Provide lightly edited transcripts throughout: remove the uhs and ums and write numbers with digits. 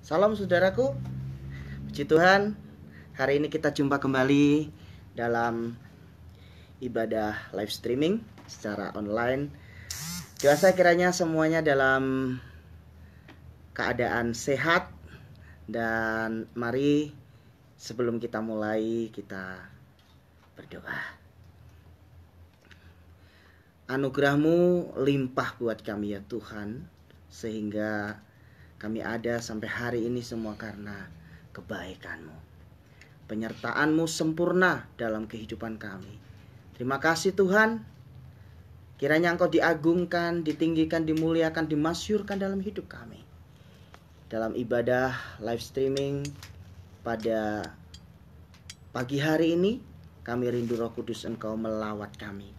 Salam saudaraku, puji Tuhan. Hari ini kita jumpa kembali dalam ibadah live streaming secara online. Doa kiranya semuanya dalam keadaan sehat. Dan mari sebelum kita mulai, kita berdoa. Anugerah-Mu limpah buat kami ya Tuhan, sehingga kami ada sampai hari ini semua karena kebaikan-Mu. Penyertaan-Mu sempurna dalam kehidupan kami. Terima kasih Tuhan. Kiranya Engkau diagungkan, ditinggikan, dimuliakan, dimasyurkan dalam hidup kami. Dalam ibadah live streaming pada pagi hari ini, kami rindu Roh Kudus Engkau melawat kami.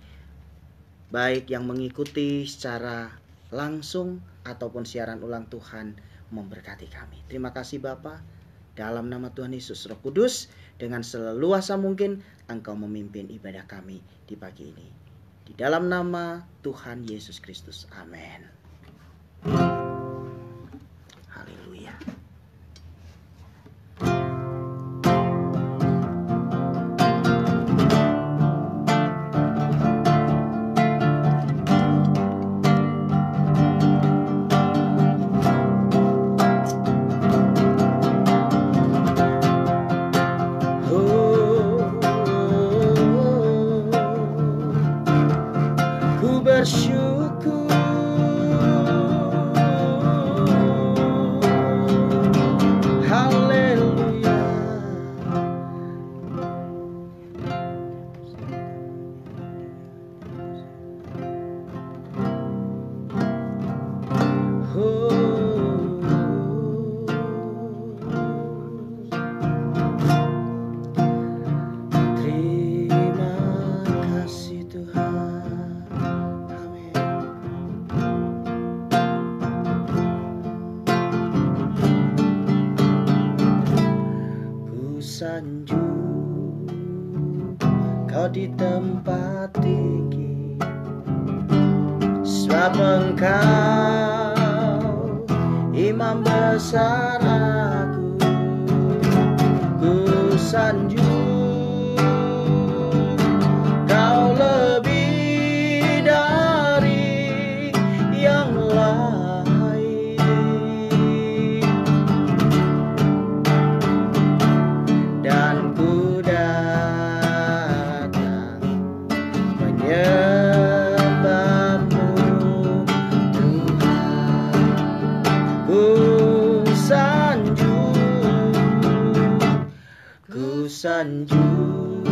Baik yang mengikuti secara langsung ataupun siaran ulang, Tuhan memberkati kami. Terima kasih Bapa. Dalam nama Tuhan Yesus, Roh Kudus, dengan seleluasa mungkin Engkau memimpin ibadah kami di pagi ini. Di dalam nama Tuhan Yesus Kristus. Amin. Haleluya. Bersyukur, haleluya. Terima kasih Tuhan. Sanjung Kau di tempat tinggi, sebab Engkau Imam besar aku. Ku sanjung Kau lebih dari yang lain. Dan ku datang menyembah-Mu Tuhan. Ku sanjung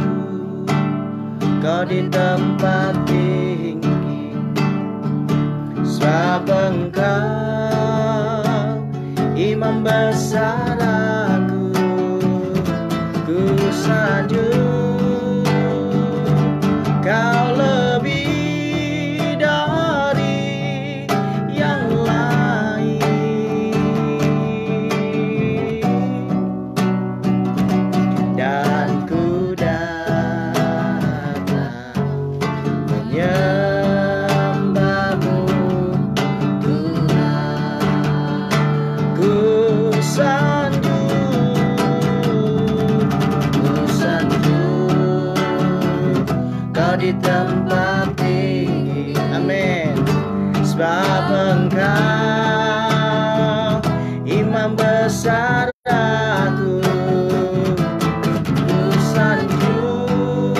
Kau di tempat tinggi, sebab Engkau Imam besar aku. Ku sanjung Kau lebih dari yang lain. Dan ku datang menyembah-Mu Tuhan. Ku Kau di tempat tinggi, amin. Sebab Engkau Imam besar aku. Ku sanjung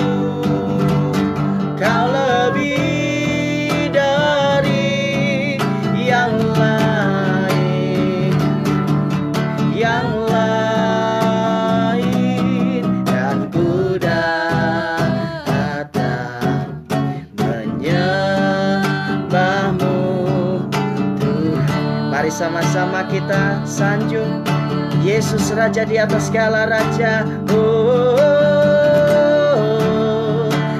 Kau lebih dari yang lain, yang lain. Dan ku mari sama-sama kita sanjung Yesus Raja di atas segala raja.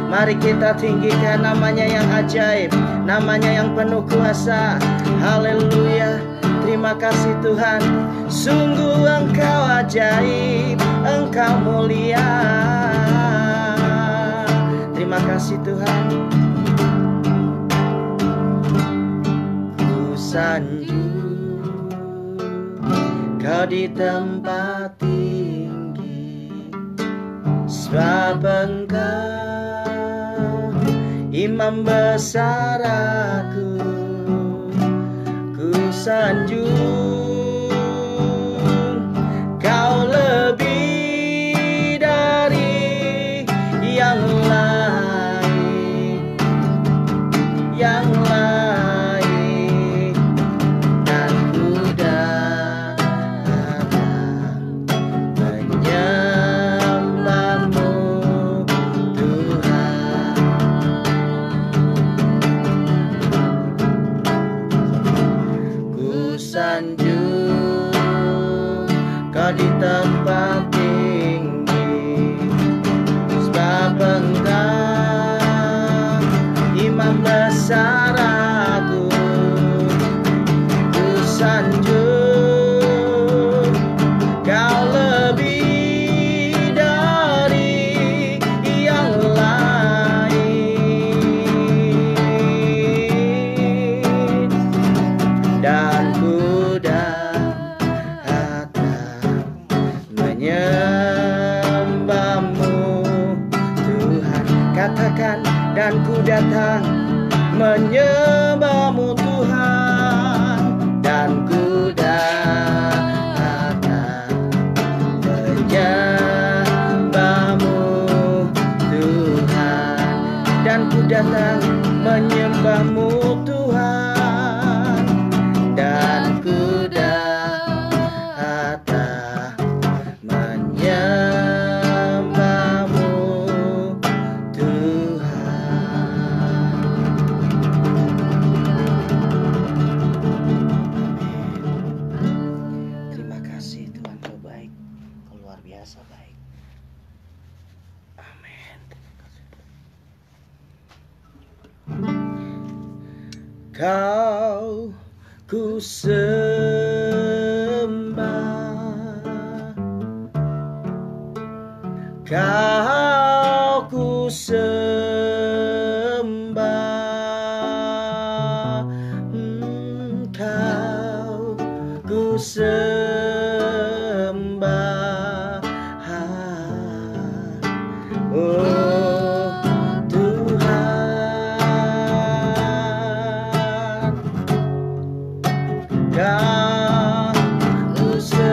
Mari kita tinggikan namanya yang ajaib, namanya yang penuh kuasa. Haleluya. Terima kasih Tuhan. Sungguh Engkau ajaib, Engkau mulia. Terima kasih Tuhan. Ku sanjung Kau di tempat tinggi, sebab Engkau imam besar aku. Ku sanjung Kau lebih dari yang lain, yang lain. Dan ku datang menyembahmu Tuhan. Ku sanjung Kau di tempat tinggi, sebab Engkau imam besar aku. Ku sanjung Kau lebih dari yang lain. Dan ku datang menyembahmu Tuhan. Katakan, dan ku datang menyembahmu Tuhan. Dan ku datang menyembahmu Tuhan. Dan ku datang menyembahmu Tuhan. Dan ku datang menyembahmu Tuhan. Terima kasih Tuhan, Kau baik, Kau luar biasa baik. Amin. Kau ku sembah, Kau ku sembah, Kau ku sembah. Oh Tuhan, Kau ku sembah,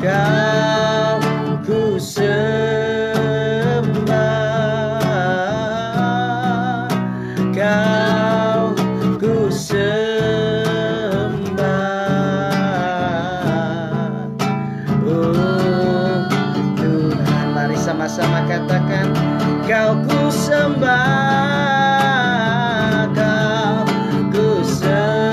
Kau ku sembah, Kau ku sembah. Oh Tuhan, mari sama-sama katakan, Kau ku sembah, Kau ku sembah,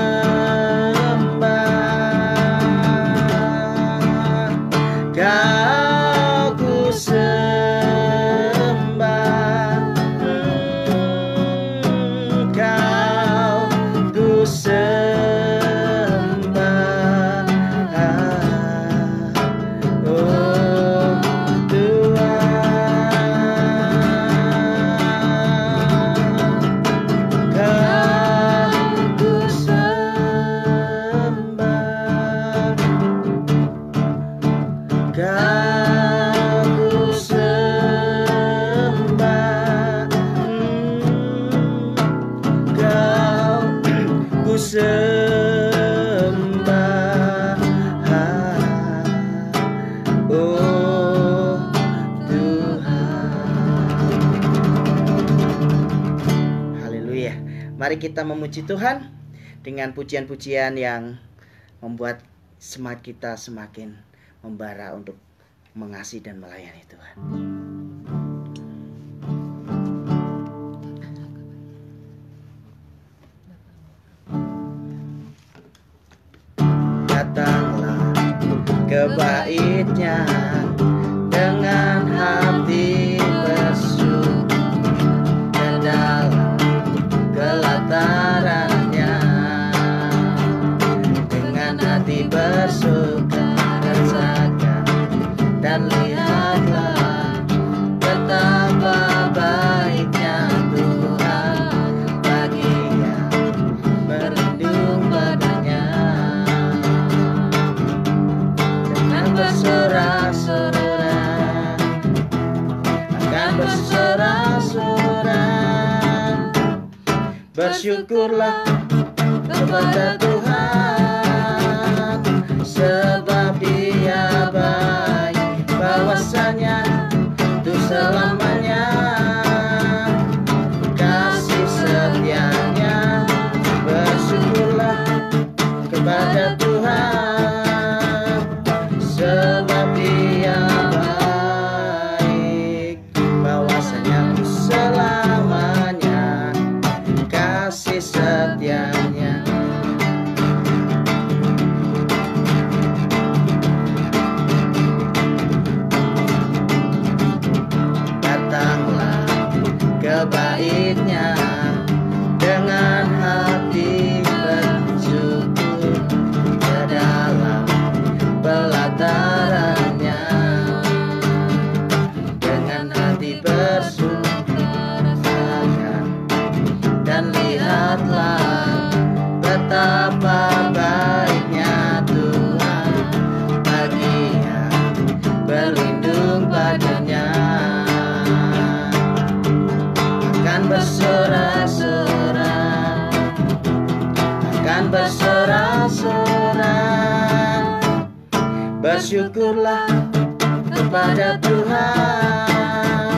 Kau ku sembah, Kau ku sembah. Oh Tuhan, Kau ku sembah, Kau ku sembah, Kau ku sembah. Oh Tuhan. Haleluya. Mari kita memuji Tuhan dengan pujian-pujian yang membuat semangat kita semakin membara untuk mengasihi dan melayani Tuhan. Datanglah ke bait-Nya dengan hati bersyukur, ke dalam kelataran-Nya dengan hati bersuka, rasakan dan lihatlah betapa baiknya Tuhan bagi yang Bersyukurlah kepada Tuhan, sebab Dia baik, bahwasanya untuk selamanya kasih setianya. Bersyukurlah kepada Tuhan, sebab Dia baik, bahwasanya untuk selamanya kasih setianya. Datanglah ke bait-Nya dengan hati bersyukur, ke dalam pelataran-Nya dengan hati bersyukur, dan lihatlah betapa baiknya Tuhan, bahagia berlindung padanya. Akan bersorak-sorak, akan bersorak-sorak. Bersyukurlah kepada Tuhan,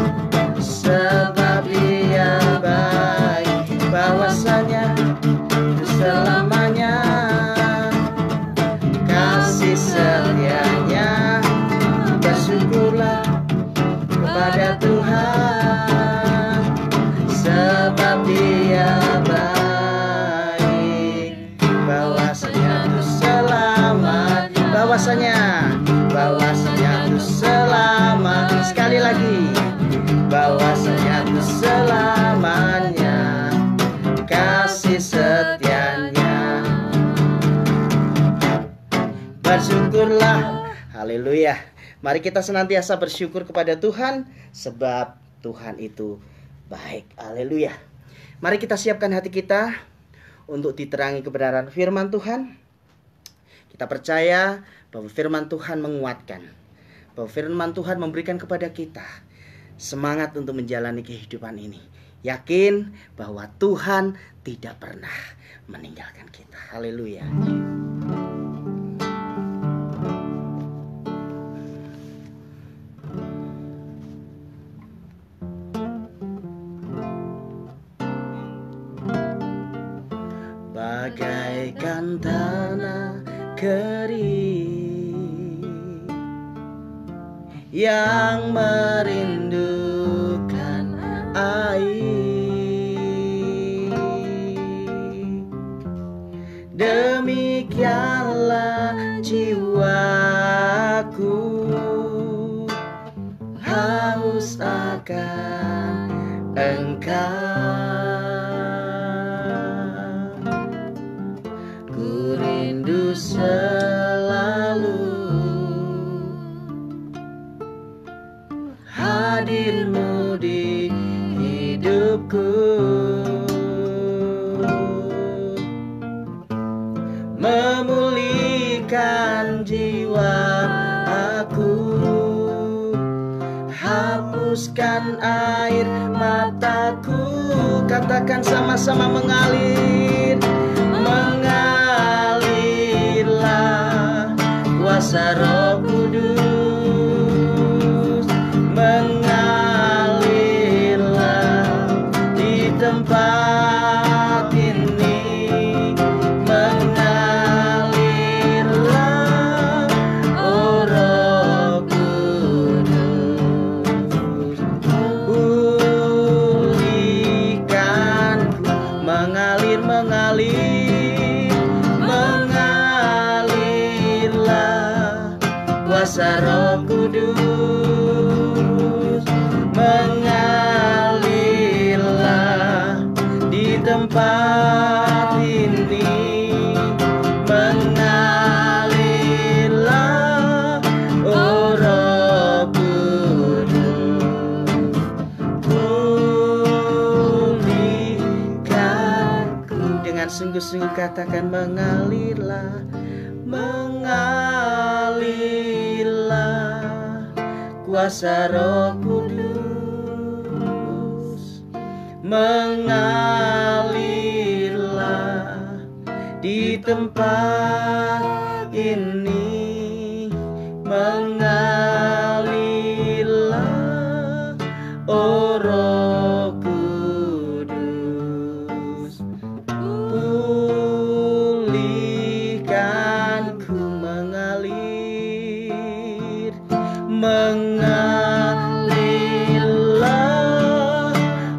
sebab Dia baik, bahwasanya selamanya kasih setianya. Bersyukurlah kepada Tuhan, sebab Dia baik, bahwasanya untuk selamat, bahwasanya untuk selamat. Sekali lagi, bahwasanya untuk selamanya kasih setianya. Bersyukurlah, haleluya. Mari kita senantiasa bersyukur kepada Tuhan, sebab Tuhan itu baik. Haleluya. Mari kita siapkan hati kita untuk diterangi kebenaran firman Tuhan. Kita percaya bahwa firman Tuhan menguatkan, bahwa firman Tuhan memberikan kepada kita semangat untuk menjalani kehidupan ini. Yakin bahwa Tuhan tidak pernah meninggalkan kita. Haleluya. Bagaikan tanah kering yang merindukan air, demikianlah jiwaku haus akan Engkau. Ku rindu selalu hadir-Mu di hidupku, memulihkan jiwa aku, hapuskan air mataku. Katakan sama-sama, mengalir, mengalirlah kuasa Roh Kudus, mengalirlah di tempat ini, mengalirlah, oh Roh Kudus, pulihkanku, mengalir, mengalirlah kuasa Roh Kudus, mengalirlah di tempat ini, mengalirlah, oh Roh Kudus, pulihkanku. Dengan sungguh-sungguh katakan, mengalirlah, mengalirlah kuasa Roh Kudus, mengalir di tempat ini mengalirlah, oh Roh Kudus. Pulihkan ku, mengalirlah,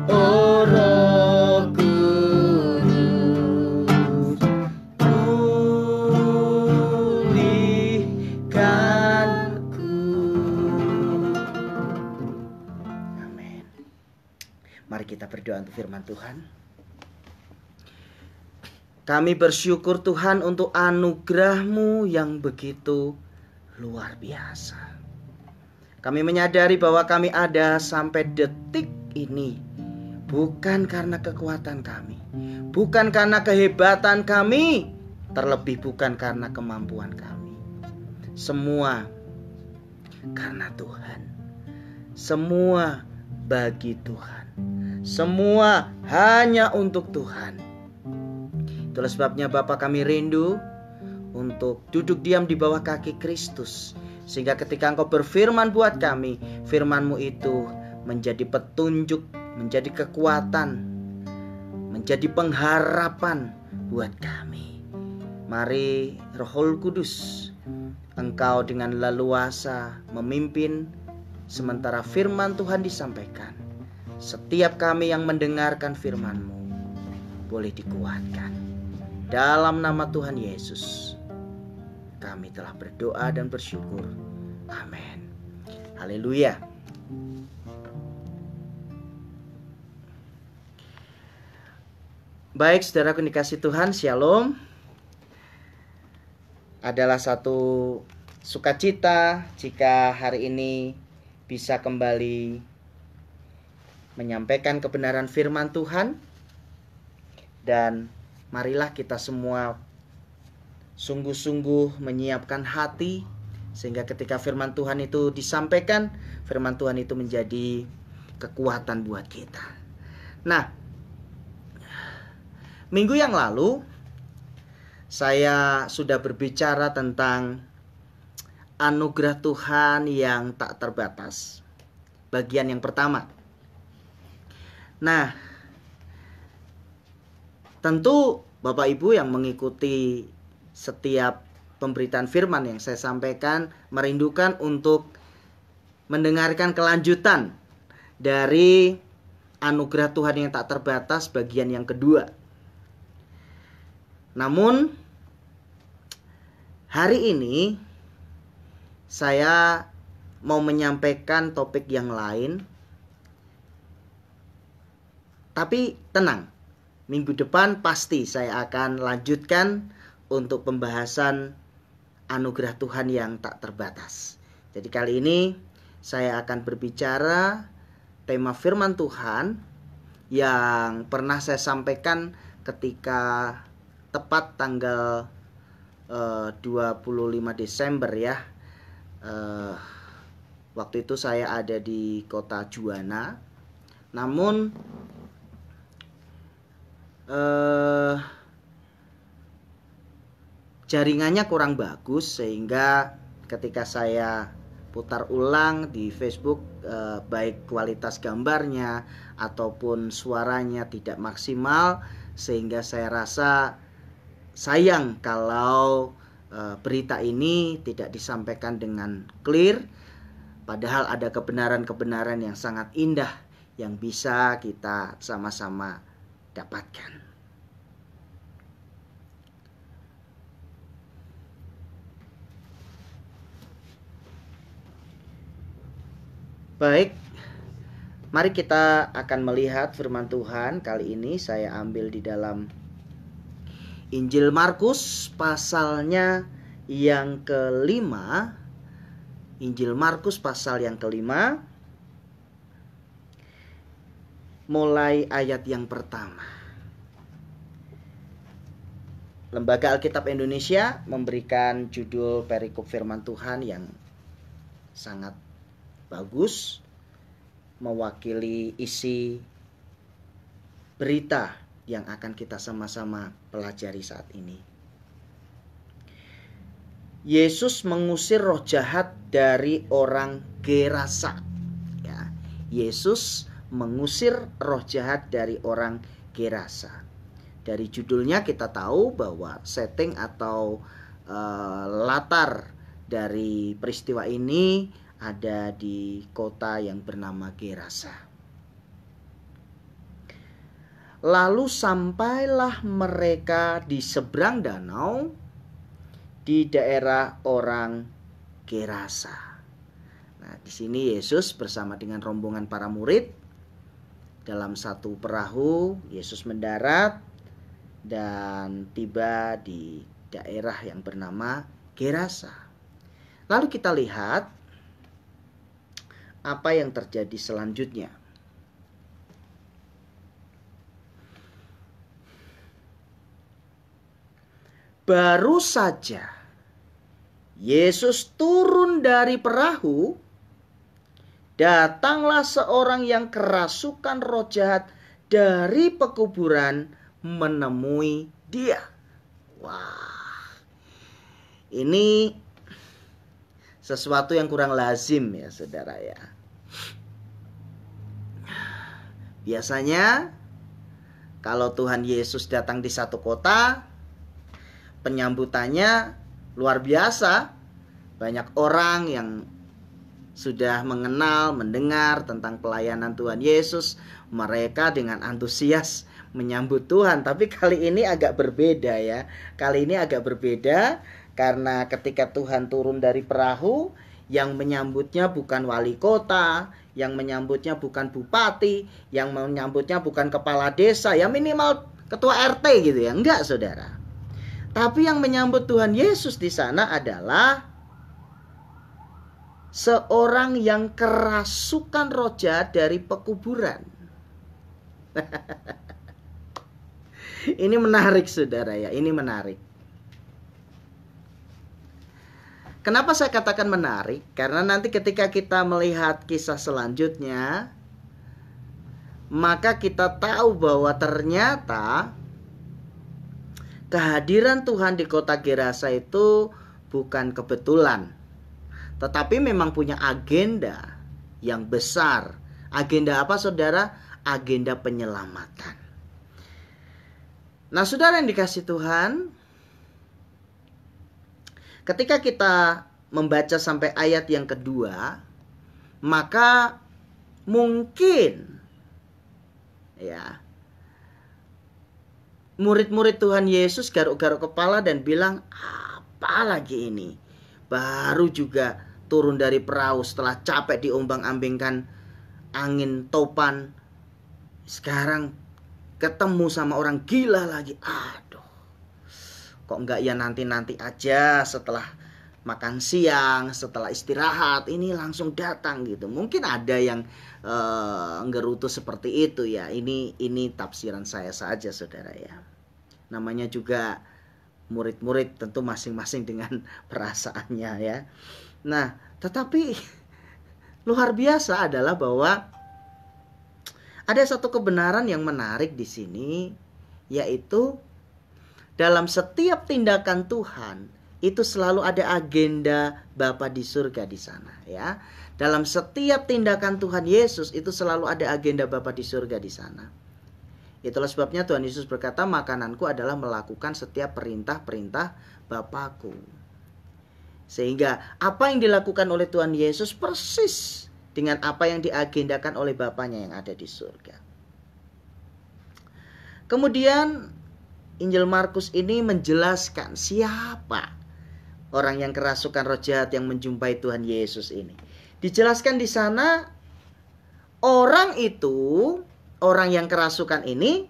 oh Roh Kudus. Pulihkan ku. Amin. Mari kita berdoa untuk firman Tuhan. Kami bersyukur Tuhan untuk anugerah-Mu yang begitu luar biasa. Kami menyadari bahwa kami ada sampai detik ini bukan karena kekuatan kami, bukan karena kehebatan kami, terlebih bukan karena kemampuan kami. Semua karena Tuhan. Semua bagi Tuhan. Semua hanya untuk Tuhan. Itulah sebabnya Bapa, kami rindu untuk duduk diam di bawah kaki Kristus, sehingga ketika Engkau berfirman buat kami, firman-Mu itu menjadi petunjuk, menjadi kekuatan, menjadi pengharapan buat kami. Mari Roh Kudus, Engkau dengan leluasa memimpin sementara firman Tuhan disampaikan. Setiap kami yang mendengarkan firman-Mu boleh dikuatkan. Dalam nama Tuhan Yesus kami telah berdoa dan bersyukur. Amin. Haleluya. Baik, saudaraku dikasih Tuhan, Shalom. Adalah satu sukacita jika hari ini bisa kembali menyampaikan kebenaran firman Tuhan. Dan marilah kita semua sungguh-sungguh menyiapkan hati, sehingga ketika firman Tuhan itu disampaikan, firman Tuhan itu menjadi kekuatan buat kita. Nah, minggu yang lalu saya sudah berbicara tentang anugerah Tuhan yang tak terbatas. Bagian yang pertama. Nah, tentu Bapak Ibu yang mengikuti setiap pemberitaan firman yang saya sampaikan merindukan untuk mendengarkan kelanjutan dari anugerah Tuhan yang tak terbatas bagian yang kedua. Namun hari ini saya mau menyampaikan topik yang lain. Tapi tenang, minggu depan pasti saya akan lanjutkan untuk pembahasan anugerah Tuhan yang tak terbatas. Jadi kali ini saya akan berbicara tema firman Tuhan yang pernah saya sampaikan ketika tepat tanggal 25 Desember ya. Waktu itu saya ada di kota Juwana. Namun jaringannya kurang bagus, sehingga ketika saya putar ulang di Facebook, baik kualitas gambarnya ataupun suaranya tidak maksimal, sehingga saya rasa sayang kalau berita ini tidak disampaikan dengan clear, padahal ada kebenaran-kebenaran yang sangat indah yang bisa kita sama-sama dapatkan. Baik, mari kita akan melihat firman Tuhan. Kali ini saya ambil di dalam Injil Markus pasalnya yang kelima. Injil Markus pasal yang kelima, mulai ayat yang pertama. Lembaga Alkitab Indonesia memberikan judul perikop firman Tuhan yang sangat bagus, mewakili isi berita yang akan kita sama-sama pelajari saat ini. Yesus mengusir roh jahat dari orang Gerasa. Ya, Yesus mengusir roh jahat dari orang Gerasa. Dari judulnya kita tahu bahwa setting atau latar dari peristiwa ini ada di kota yang bernama Gerasa. Lalu sampailah mereka di seberang danau di daerah orang Gerasa. Nah, di sini Yesus bersama dengan rombongan para murid dalam satu perahu. Yesus mendarat dan tiba di daerah yang bernama Gerasa. Lalu kita lihat apa yang terjadi selanjutnya. Baru saja Yesus turun dari perahu, datanglah seorang yang kerasukan roh jahat dari pekuburan menemui dia. Wah, ini sesuatu yang kurang lazim ya saudara ya. Biasanya kalau Tuhan Yesus datang di satu kota, penyambutannya luar biasa. Banyak orang yang sudah mengenal, mendengar tentang pelayanan Tuhan Yesus. Mereka dengan antusias menyambut Tuhan. Tapi kali ini agak berbeda ya. Kali ini agak berbeda karena ketika Tuhan turun dari perahu, yang menyambutnya bukan wali kota, yang menyambutnya bukan bupati, yang menyambutnya bukan kepala desa, ya minimal ketua RT gitu ya. Enggak saudara. Tapi yang menyambut Tuhan Yesus di sana adalah seorang yang kerasukan roh jahat dari pekuburan. Ini menarik saudara ya, ini menarik. Kenapa saya katakan menarik? Karena nanti ketika kita melihat kisah selanjutnya, maka kita tahu bahwa ternyata kehadiran Tuhan di kota Gerasa itu bukan kebetulan, tetapi memang punya agenda yang besar. Agenda apa saudara? Agenda penyelamatan. Nah saudara yang dikasih Tuhan, ketika kita membaca sampai ayat yang kedua, maka mungkin ya murid-murid Tuhan Yesus garuk-garuk kepala dan bilang, apa lagi ini? Baru juga turun dari perahu setelah capek diombang-ambingkan angin topan. Sekarang ketemu sama orang gila lagi. Aduh, kok enggak ya nanti-nanti aja setelah makan siang, setelah istirahat, ini langsung datang gitu. Mungkin ada yang nggerutu seperti itu ya. Ini tafsiran saya saja saudara ya. Namanya juga murid-murid, tentu masing-masing dengan perasaannya ya. Nah, tetapi luar biasa adalah bahwa ada satu kebenaran yang menarik di sini, yaitu dalam setiap tindakan Tuhan itu selalu ada agenda Bapa di surga di sana ya. Dalam setiap tindakan Tuhan Yesus itu selalu ada agenda Bapa di surga di sana. Itulah sebabnya Tuhan Yesus berkata, makananku adalah melakukan setiap perintah-perintah Bapakku. Sehingga apa yang dilakukan oleh Tuhan Yesus persis dengan apa yang diagendakan oleh Bapaknya yang ada di surga. Kemudian Injil Markus ini menjelaskan siapa orang yang kerasukan roh jahat yang menjumpai Tuhan Yesus ini. Dijelaskan di sana, orang itu, orang yang kerasukan ini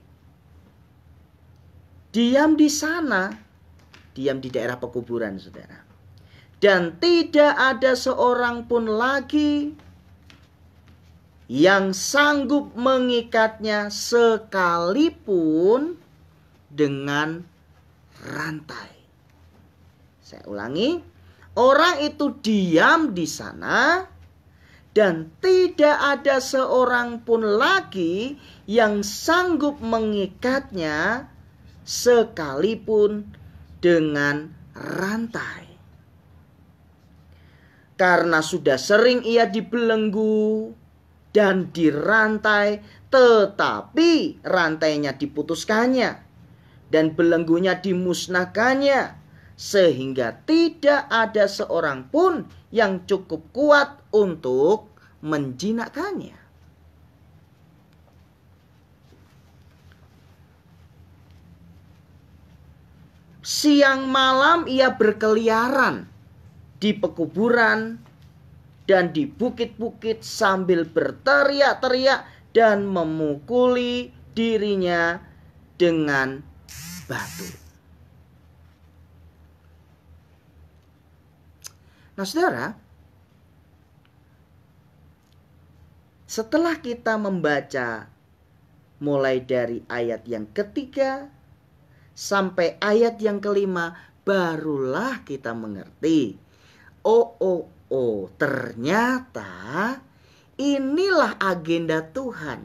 diam di sana, diam di daerah pekuburan saudara. Dan tidak ada seorang pun lagi yang sanggup mengikatnya sekalipun dengan rantai. Saya ulangi, orang itu diam di sana dan tidak ada seorang pun lagi yang sanggup mengikatnya sekalipun dengan rantai. Karena sudah sering ia dibelenggu dan dirantai, tetapi rantainya diputuskannya dan belenggunya dimusnahkannya, sehingga tidak ada seorang pun yang cukup kuat untuk menjinakkannya. Siang malam ia berkeliaran di pekuburan dan di bukit-bukit sambil berteriak-teriak dan memukuli dirinya dengan batu. Nah, saudara, setelah kita membaca mulai dari ayat yang ketiga sampai ayat yang kelima, barulah kita mengerti. Ternyata inilah agenda Tuhan.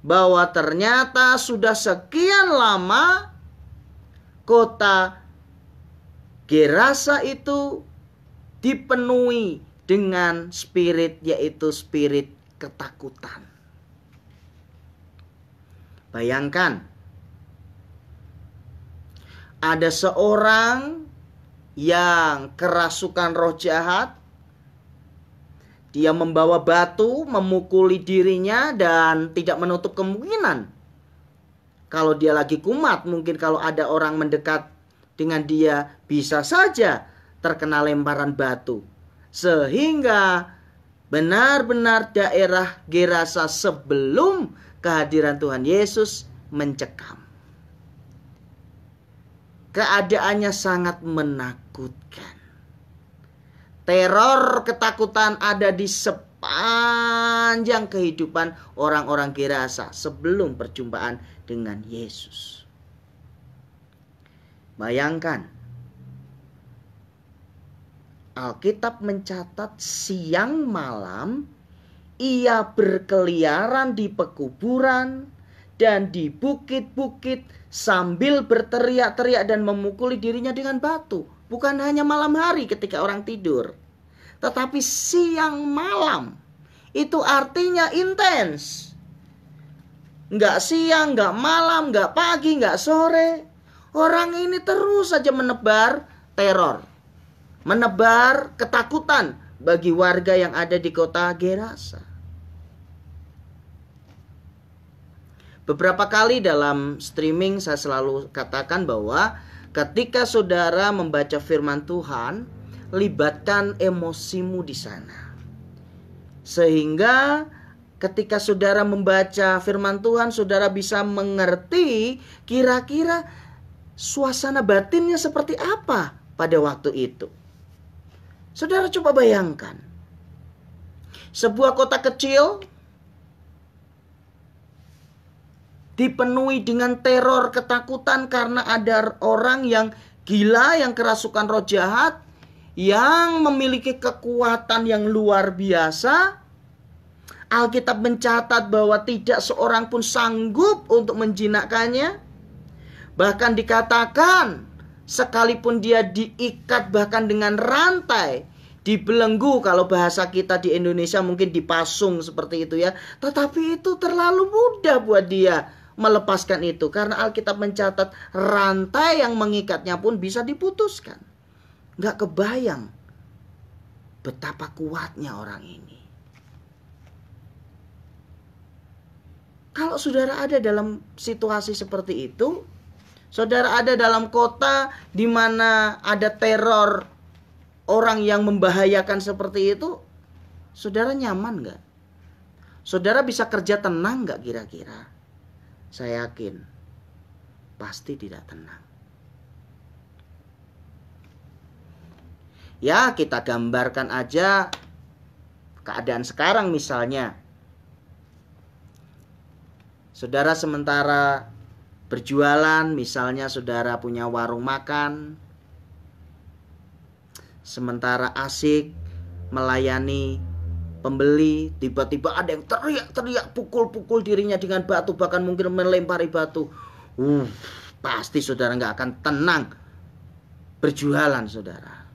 Bahwa ternyata sudah sekian lama kota Gerasa itu dipenuhi dengan spirit, yaitu spirit ketakutan. Bayangkan, ada seorang yang kerasukan roh jahat. Dia membawa batu, memukuli dirinya dan tidak menutup kemungkinan. Kalau dia lagi kumat, mungkin kalau ada orang mendekat dengan dia, bisa saja terkena lemparan batu. Sehingga benar-benar daerah Gerasa sebelum kehadiran Tuhan Yesus mencekam. Keadaannya sangat menakutkan. Teror ketakutan ada di sepanjang kehidupan orang-orang Gerasa sebelum perjumpaan dengan Yesus. Bayangkan, Alkitab mencatat siang malam ia berkeliaran di pekuburan dan di bukit-bukit sambil berteriak-teriak dan memukuli dirinya dengan batu. Bukan hanya malam hari ketika orang tidur, tetapi siang malam. Itu artinya intens. Nggak siang, nggak malam, nggak pagi, nggak sore. Orang ini terus saja menebar teror, menebar ketakutan bagi warga yang ada di kota Gerasa. Beberapa kali dalam streaming saya selalu katakan bahwa ketika saudara membaca firman Tuhan, libatkan emosimu di sana. Sehingga ketika saudara membaca firman Tuhan, saudara bisa mengerti kira-kira suasana batinnya seperti apa pada waktu itu. Saudara coba bayangkan, sebuah kota kecil dipenuhi dengan teror ketakutan karena ada orang yang gila, yang kerasukan roh jahat, yang memiliki kekuatan yang luar biasa. Alkitab mencatat bahwa tidak seorang pun sanggup untuk menjinakkannya. Bahkan dikatakan, sekalipun dia diikat bahkan dengan rantai, dibelenggu, kalau bahasa kita di Indonesia mungkin dipasung seperti itu ya. Tetapi itu terlalu mudah buat dia melepaskan itu, karena Alkitab mencatat rantai yang mengikatnya pun bisa diputuskan. Gak kebayang betapa kuatnya orang ini. Kalau saudara ada dalam situasi seperti itu, saudara ada dalam kota di mana ada teror orang yang membahayakan seperti itu, saudara nyaman gak? Saudara bisa kerja tenang gak kira-kira? Saya yakin pasti tidak tenang. Ya, kita gambarkan aja keadaan sekarang misalnya. Saudara sementara berjualan, misalnya saudara punya warung makan, sementara asik melayani pembeli, tiba-tiba ada yang teriak-teriak, pukul-pukul dirinya dengan batu, bahkan mungkin melempari batu. Pasti saudara nggak akan tenang berjualan, saudara.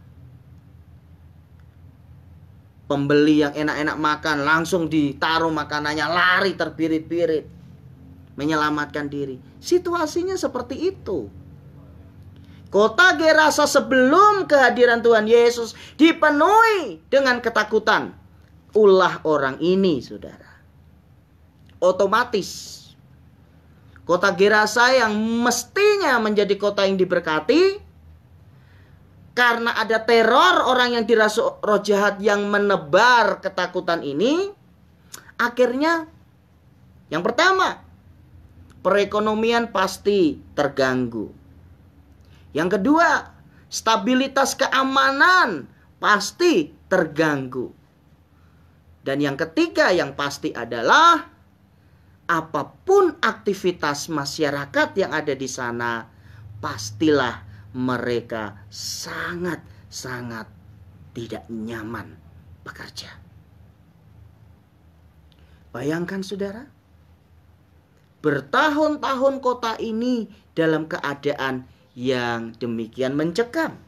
Pembeli yang enak-enak makan, langsung ditaruh makanannya, lari terbirit-birit, menyelamatkan diri. Situasinya seperti itu. Kota Gerasa sebelum kehadiran Tuhan Yesus dipenuhi dengan ketakutan. Ulah orang ini, saudara. Otomatis kota Gerasa yang mestinya menjadi kota yang diberkati, karena ada teror orang yang dirasuk roh jahat yang menebar ketakutan ini, akhirnya yang pertama, perekonomian pasti terganggu. Yang kedua, stabilitas keamanan pasti terganggu. Dan yang ketiga yang pasti adalah apapun aktivitas masyarakat yang ada di sana, pastilah mereka sangat-sangat tidak nyaman bekerja. Bayangkan saudara, bertahun-tahun kota ini dalam keadaan yang demikian mencekam.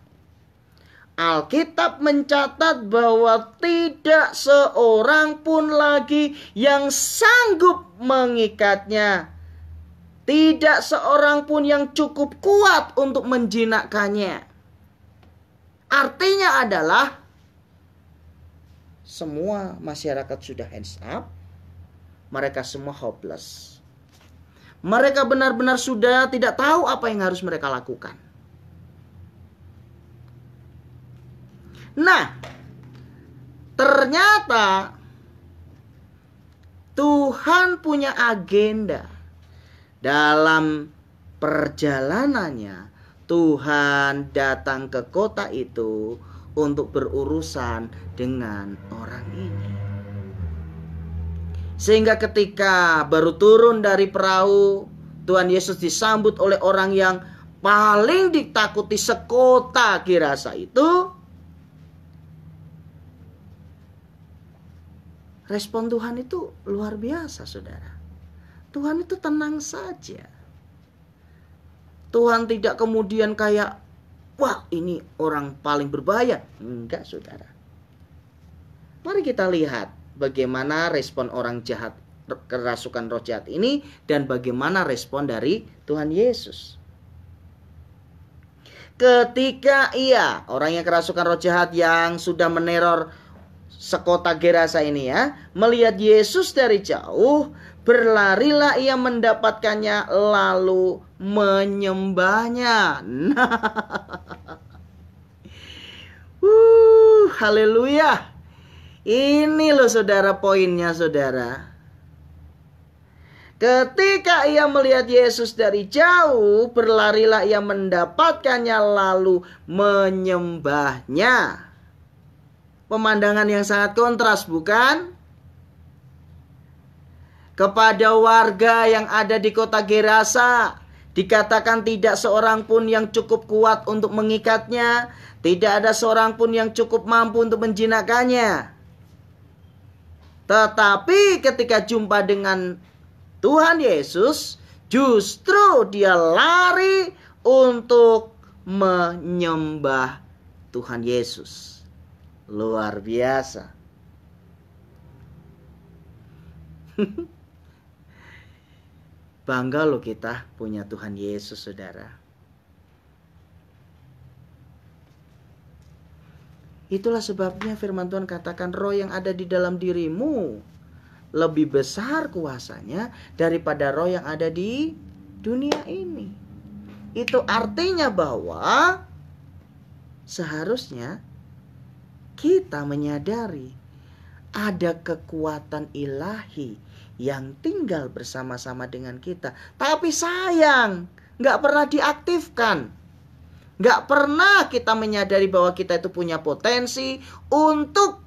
Alkitab mencatat bahwa tidak seorang pun lagi yang sanggup mengikatnya. Tidak seorang pun yang cukup kuat untuk menjinakkannya. Artinya adalah semua masyarakat sudah hands up. Mereka semua hopeless. Mereka benar-benar sudah tidak tahu apa yang harus mereka lakukan. Nah, ternyata Tuhan punya agenda. Dalam perjalanannya, Tuhan datang ke kota itu untuk berurusan dengan orang ini. Sehingga ketika baru turun dari perahu, Tuhan Yesus disambut oleh orang yang paling ditakuti sekota Gerasa itu. Respon Tuhan itu luar biasa, saudara. Tuhan itu tenang saja. Tuhan tidak kemudian kayak, wah ini orang paling berbahaya. Enggak, saudara. Mari kita lihat bagaimana respon orang jahat, kerasukan roh jahat ini, dan bagaimana respon dari Tuhan Yesus. Ketika orang yang kerasukan roh jahat yang sudah meneror sekota Gerasa ini melihat Yesus dari jauh, berlarilah ia mendapatkannya lalu menyembahnya. Haleluya. Ini loh saudara poinnya, saudara. Ketika ia melihat Yesus dari jauh, berlarilah ia mendapatkannya lalu menyembahnya. Pemandangan yang sangat kontras, bukan? Kepada warga yang ada di kota Gerasa, dikatakan tidak seorang pun yang cukup kuat untuk mengikatnya. Tidak ada seorang pun yang cukup mampu untuk menjinakkannya. Tetapi ketika jumpa dengan Tuhan Yesus, justru dia lari untuk menyembah Tuhan Yesus. Luar biasa. Bangga loh kita punya Tuhan Yesus, saudara. Itulah sebabnya firman Tuhan katakan roh yang ada di dalam dirimu lebih besar kuasanya daripada roh yang ada di dunia ini. Itu artinya bahwa seharusnya kita menyadari ada kekuatan ilahi yang tinggal bersama-sama dengan kita. Tapi sayang, gak pernah diaktifkan. Gak pernah kita menyadari bahwa kita itu punya potensi untuk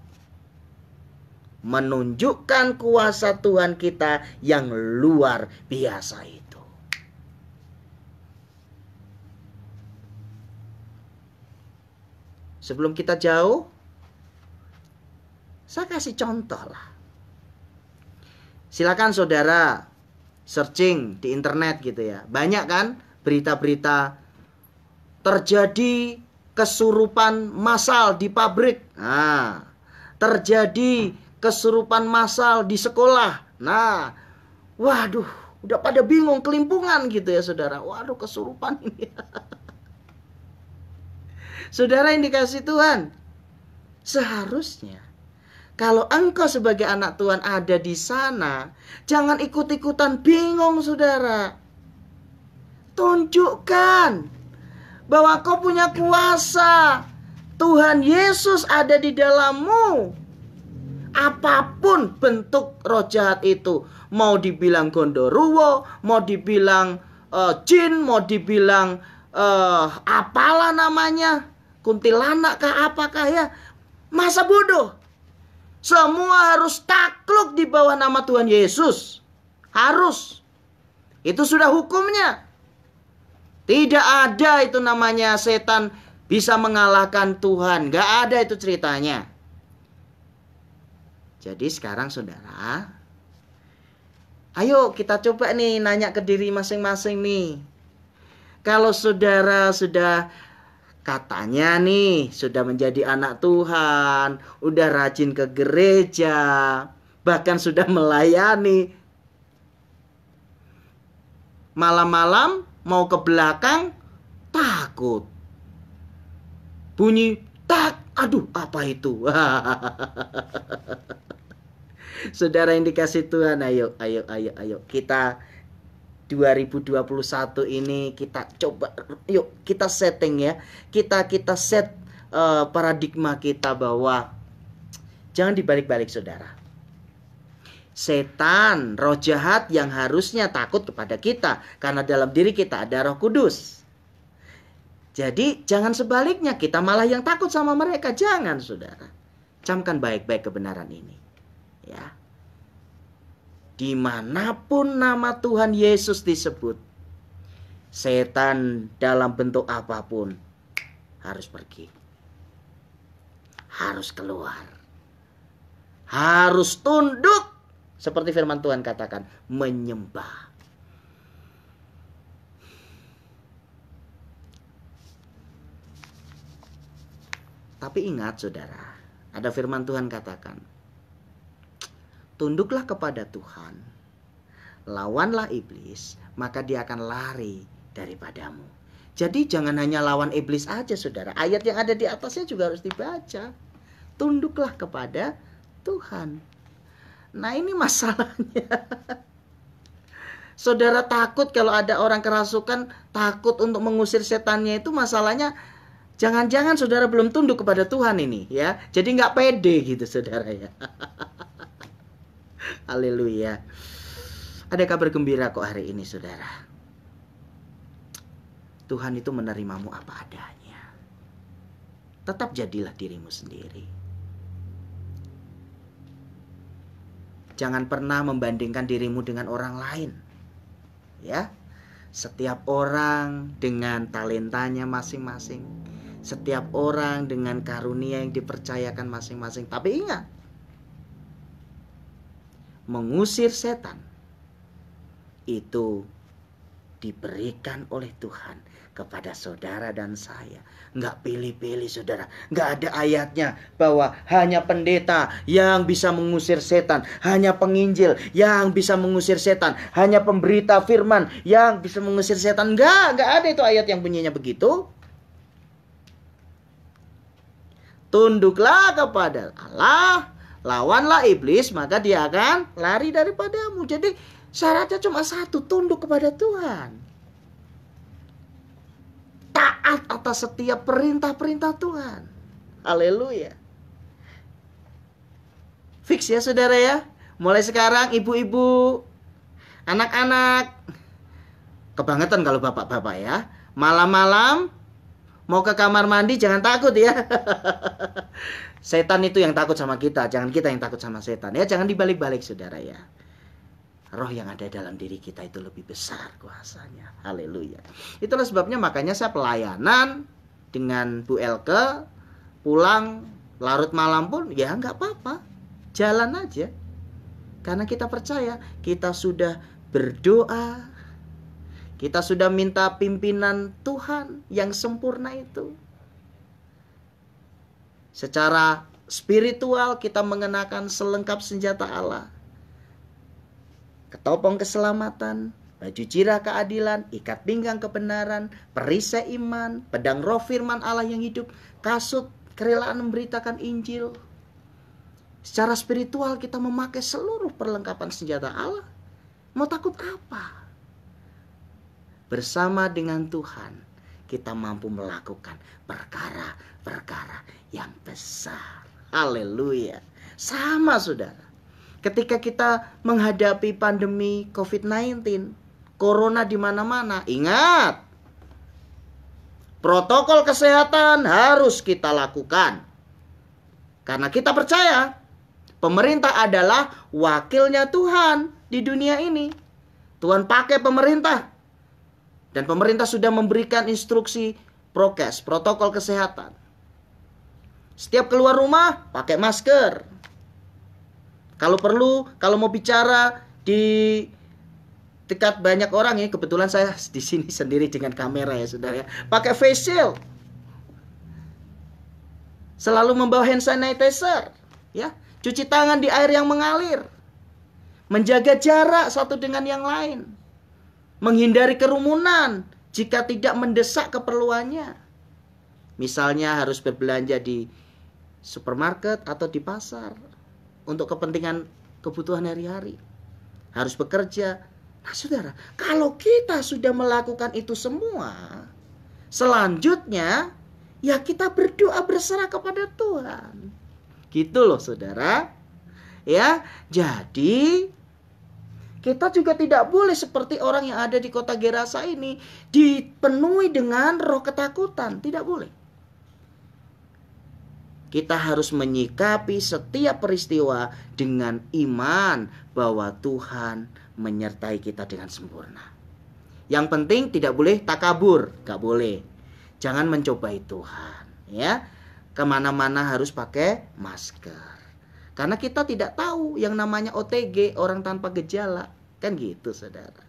menunjukkan kuasa Tuhan kita yang luar biasa itu. Sebelum kita jauh, Saya kasih contoh lah. Silakan saudara searching di internet gitu ya. Banyak kan berita-berita terjadi kesurupan massal di pabrik. Nah, terjadi kesurupan massal di sekolah. Nah, waduh, udah pada bingung, kelimpungan gitu ya saudara. Waduh, kesurupan ini. Saudara yang dikasih Tuhan, seharusnya kalau engkau sebagai anak Tuhan ada di sana, jangan ikut-ikutan bingung saudara. Tunjukkan bahwa kau punya kuasa. Tuhan Yesus ada di dalammu. Apapun bentuk roh jahat itu, mau dibilang gondoruwo, mau dibilang jin, mau dibilang apalah namanya, kuntilanak kah apakah ya, masa bodoh. Semua harus takluk di bawah nama Tuhan Yesus. Harus. Itu sudah hukumnya. Tidak ada itu namanya setan bisa mengalahkan Tuhan. Gak ada itu ceritanya. Jadi sekarang saudara, ayo kita coba nih nanya ke diri masing-masing nih. Kalau saudara sudah katanya nih sudah menjadi anak Tuhan, udah rajin ke gereja, bahkan sudah melayani. Malam-malam mau ke belakang takut. Bunyi tak, aduh apa itu? Saudara yang dikasih Tuhan, ayo kita 2021 ini kita coba, yuk kita setting ya, kita set paradigma kita bahwa jangan dibalik-balik saudara. Setan, roh jahat yang harusnya takut kepada kita karena dalam diri kita ada Roh Kudus. Jadi jangan sebaliknya, kita malah yang takut sama mereka. Jangan saudara. Camkan baik-baik kebenaran ini ya. Dimanapun nama Tuhan Yesus disebut, setan dalam bentuk apapun harus pergi, harus keluar, harus tunduk. Seperti firman Tuhan katakan, menyembah. Tapi ingat saudara, ada firman Tuhan katakan, tunduklah kepada Tuhan, lawanlah iblis, maka dia akan lari daripadamu. Jadi jangan hanya lawan iblis aja saudara. Ayat yang ada di atasnya juga harus dibaca. Tunduklah kepada Tuhan. Nah ini masalahnya. Saudara takut kalau ada orang kerasukan, takut untuk mengusir setannya, itu masalahnya. Jangan-jangan saudara belum tunduk kepada Tuhan ini ya. Jadi nggak pede gitu saudara ya. Haleluya. Ada kabar gembira kok hari ini saudara. Tuhan itu menerimamu apa adanya. Tetap jadilah dirimu sendiri. Jangan pernah membandingkan dirimu dengan orang lain. Ya. Setiap orang dengan talentanya masing-masing. Setiap orang dengan karunia yang dipercayakan masing-masing. Tapi ingat, mengusir setan itu diberikan oleh Tuhan kepada saudara dan saya. Nggak pilih-pilih saudara. Nggak ada ayatnya bahwa hanya pendeta yang bisa mengusir setan, hanya penginjil yang bisa mengusir setan, hanya pemberita firman yang bisa mengusir setan. Nggak ada itu ayat yang bunyinya begitu. Tunduklah kepada Allah, lawanlah iblis, maka dia akan lari daripadamu. Jadi syaratnya cuma satu, tunduk kepada Tuhan. Taat atas setiap perintah-perintah Tuhan. Haleluya. Fix ya saudara ya. Mulai sekarang ibu-ibu, anak-anak, kebangetan kalau bapak-bapak ya. Malam-malam mau ke kamar mandi jangan takut ya. Setan itu yang takut sama kita, jangan kita yang takut sama setan ya. Jangan dibalik-balik saudara ya. Roh yang ada dalam diri kita itu lebih besar kuasanya. Haleluya. Itulah sebabnya makanya saya pelayanan dengan Bu Elke, pulang larut malam pun ya nggak apa-apa. Jalan aja. Karena kita percaya, kita sudah berdoa, kita sudah minta pimpinan Tuhan yang sempurna itu. Secara spiritual kita mengenakan selengkap senjata Allah. Ketopong keselamatan, baju jirah keadilan, ikat pinggang kebenaran, perisai iman, pedang roh firman Allah yang hidup, kasut kerelaan memberitakan Injil. Secara spiritual kita memakai seluruh perlengkapan senjata Allah. Mau takut apa? Bersama dengan Tuhan kita mampu melakukan perkara-perkara yang besar. Haleluya. Sama saudara. Ketika kita menghadapi pandemi COVID-19, corona di mana-mana, ingat, protokol kesehatan harus kita lakukan. Karena kita percaya pemerintah adalah wakilnya Tuhan di dunia ini. Tuhan pakai pemerintah. Dan pemerintah sudah memberikan instruksi prokes, protokol kesehatan. Setiap keluar rumah pakai masker. Kalau perlu, kalau mau bicara di dekat banyak orang, ini kebetulan saya di sini sendiri dengan kamera ya saudara ya, pakai face shield. Selalu membawa hand sanitizer, ya. Cuci tangan di air yang mengalir. Menjaga jarak satu dengan yang lain. Menghindari kerumunan jika tidak mendesak keperluannya. Misalnya harus berbelanja di supermarket atau di pasar untuk kepentingan kebutuhan hari-hari. Harus bekerja. Nah saudara, kalau kita sudah melakukan itu semua, selanjutnya ya kita berdoa berserah kepada Tuhan. Gitu loh saudara. Ya, jadi kita juga tidak boleh seperti orang yang ada di kota Gerasa ini dipenuhi dengan roh ketakutan. Tidak boleh. Kita harus menyikapi setiap peristiwa dengan iman bahwa Tuhan menyertai kita dengan sempurna. Yang penting tidak boleh takabur, gak boleh. Jangan mencobai Tuhan, ya. Kemana-mana harus pakai masker. Karena kita tidak tahu yang namanya OTG, orang tanpa gejala. Kan gitu saudara.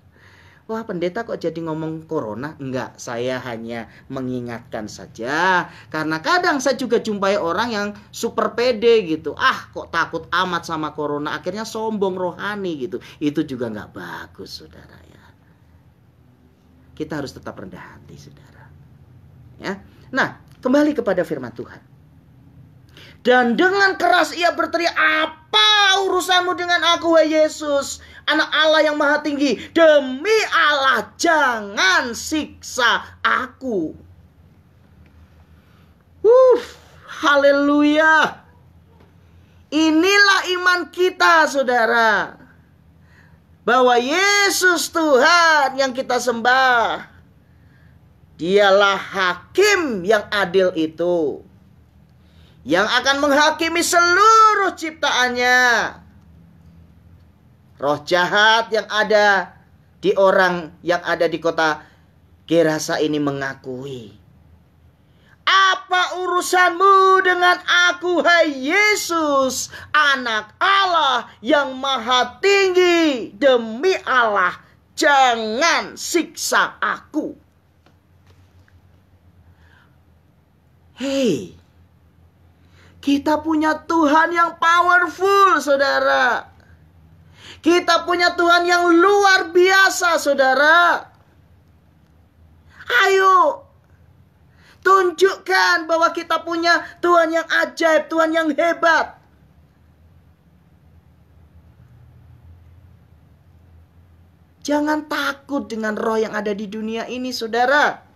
Wah pendeta kok jadi ngomong corona? Enggak, saya hanya mengingatkan saja. Karena kadang saya juga jumpai orang yang super pede gitu. Ah kok takut amat sama corona. Akhirnya sombong rohani gitu. Itu juga enggak bagus saudara ya. Kita harus tetap rendah hati saudara. Ya. Nah kembali kepada firman Tuhan. Dan dengan keras ia berteriak, apa urusanmu dengan aku, wahai Yesus, Anak Allah yang Maha Tinggi? Demi Allah, jangan siksa aku. Haleluya. Inilah iman kita, saudara. Bahwa Yesus Tuhan yang kita sembah, Dialah hakim yang adil itu, yang akan menghakimi seluruh ciptaannya. Roh jahat yang ada di orang yang ada di kota Gerasa ini mengakui, apa urusanmu dengan aku, hai Yesus, Anak Allah yang Maha Tinggi? Demi Allah, jangan siksa aku. Hei, kita punya Tuhan yang powerful, saudara. Kita punya Tuhan yang luar biasa, saudara. Ayo, tunjukkan bahwa kita punya Tuhan yang ajaib, Tuhan yang hebat. Jangan takut dengan roh yang ada di dunia ini, saudara.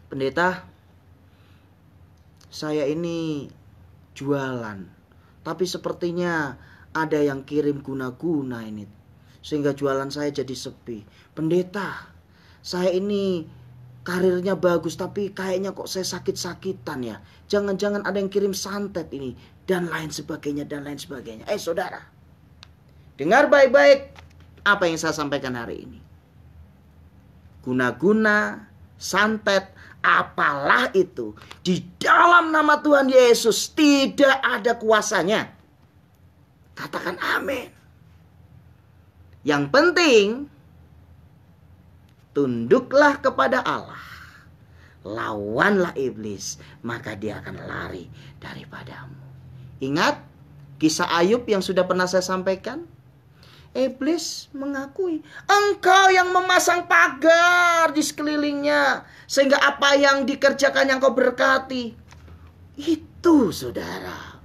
Pendeta, saya ini jualan, tapi sepertinya ada yang kirim guna-guna ini, sehingga jualan saya jadi sepi. Pendeta, saya ini karirnya bagus, tapi kayaknya kok saya sakit-sakitan ya. Jangan-jangan ada yang kirim santet ini, dan lain sebagainya, dan lain sebagainya. Saudara, dengar baik-baik apa yang saya sampaikan hari ini. Guna-guna santet, apalah itu, di dalam nama Tuhan Yesus tidak ada kuasanya. Katakan amin. Yang penting, tunduklah kepada Allah. Lawanlah iblis, maka dia akan lari daripadamu. Ingat kisah Ayub yang sudah pernah saya sampaikan? Iblis mengakui, engkau yang memasang pagar di sekelilingnya, sehingga apa yang dikerjakan yang kau berkati. Itu saudara,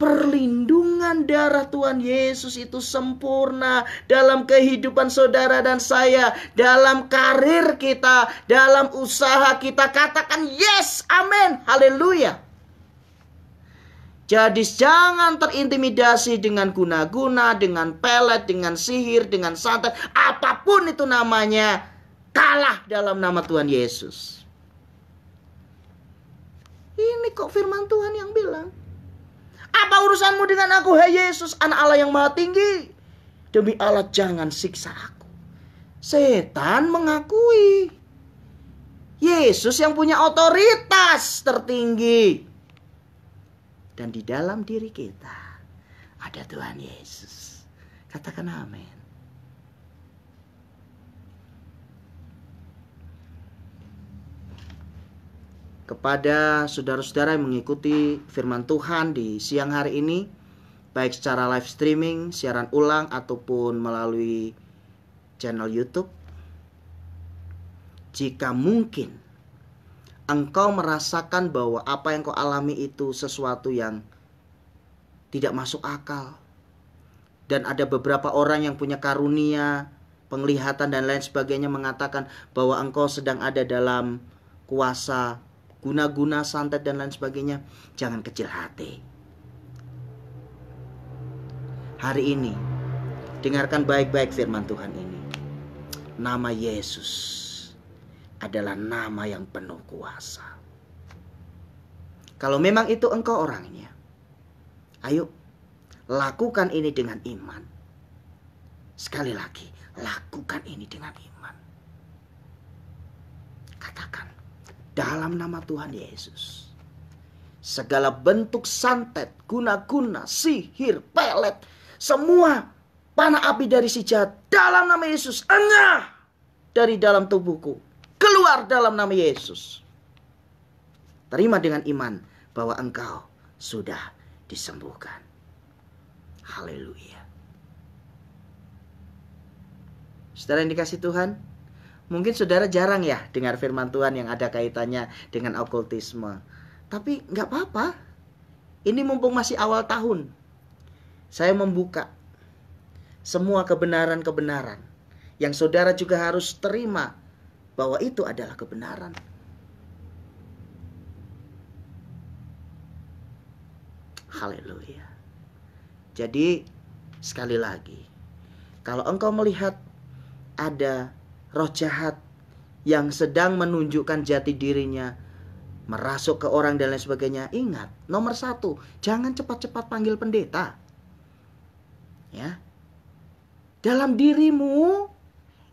perlindungan darah Tuhan Yesus itu sempurna dalam kehidupan saudara dan saya, dalam karir kita, dalam usaha kita. Katakan yes, amin, haleluya. Jadi jangan terintimidasi dengan guna-guna, dengan pelet, dengan sihir, dengan santet, apapun itu namanya. Kalah dalam nama Tuhan Yesus. Ini kok firman Tuhan yang bilang. Apa urusanmu dengan aku, hai Yesus, anak Allah yang maha tinggi? Demi Allah jangan siksa aku. Setan mengakui Yesus yang punya otoritas tertinggi. Dan di dalam diri kita ada Tuhan Yesus. Katakan amin. Kepada saudara-saudara yang mengikuti firman Tuhan di siang hari ini, baik secara live streaming, siaran ulang, ataupun melalui channel YouTube, jika mungkin engkau merasakan bahwa apa yang kau alami itu sesuatu yang tidak masuk akal, dan ada beberapa orang yang punya karunia, penglihatan dan lain sebagainya mengatakan bahwa engkau sedang ada dalam kuasa guna-guna, santet dan lain sebagainya, jangan kecil hati. Hari ini dengarkan baik-baik firman Tuhan ini. Nama Yesus adalah nama yang penuh kuasa. Kalau memang itu engkau orangnya, ayo lakukan ini dengan iman. Sekali lagi, lakukan ini dengan iman. Katakan, dalam nama Tuhan Yesus, segala bentuk santet, guna-guna, sihir, pelet, semua panah api dari si jahat, dalam nama Yesus, enyah dari dalam tubuhku, keluar dalam nama Yesus. Terima dengan iman bahwa engkau sudah disembuhkan. Haleluya. Saudara yang dikasih Tuhan, mungkin saudara jarang ya dengar firman Tuhan yang ada kaitannya dengan okultisme. Tapi nggak apa-apa. Ini mumpung masih awal tahun, saya membuka semua kebenaran-kebenaran yang saudara juga harus terima bahwa itu adalah kebenaran. Haleluya. Jadi sekali lagi, kalau engkau melihat ada roh jahat yang sedang menunjukkan jati dirinya, merasuk ke orang dan lain sebagainya, ingat, nomor 1, jangan cepat-cepat panggil pendeta. Ya, dalam dirimu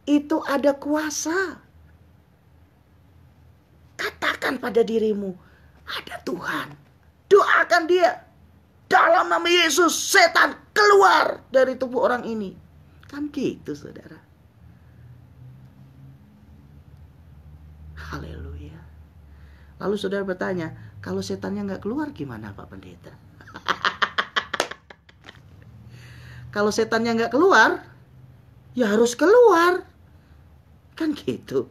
itu ada kuasa. Katakan pada dirimu, ada Tuhan. Doakan dia. Dalam nama Yesus, setan keluar dari tubuh orang ini. Kan gitu, saudara. Haleluya. Lalu saudara bertanya, kalau setannya nggak keluar gimana Pak Pendeta? Kalau setannya nggak keluar, ya harus keluar. Kan gitu.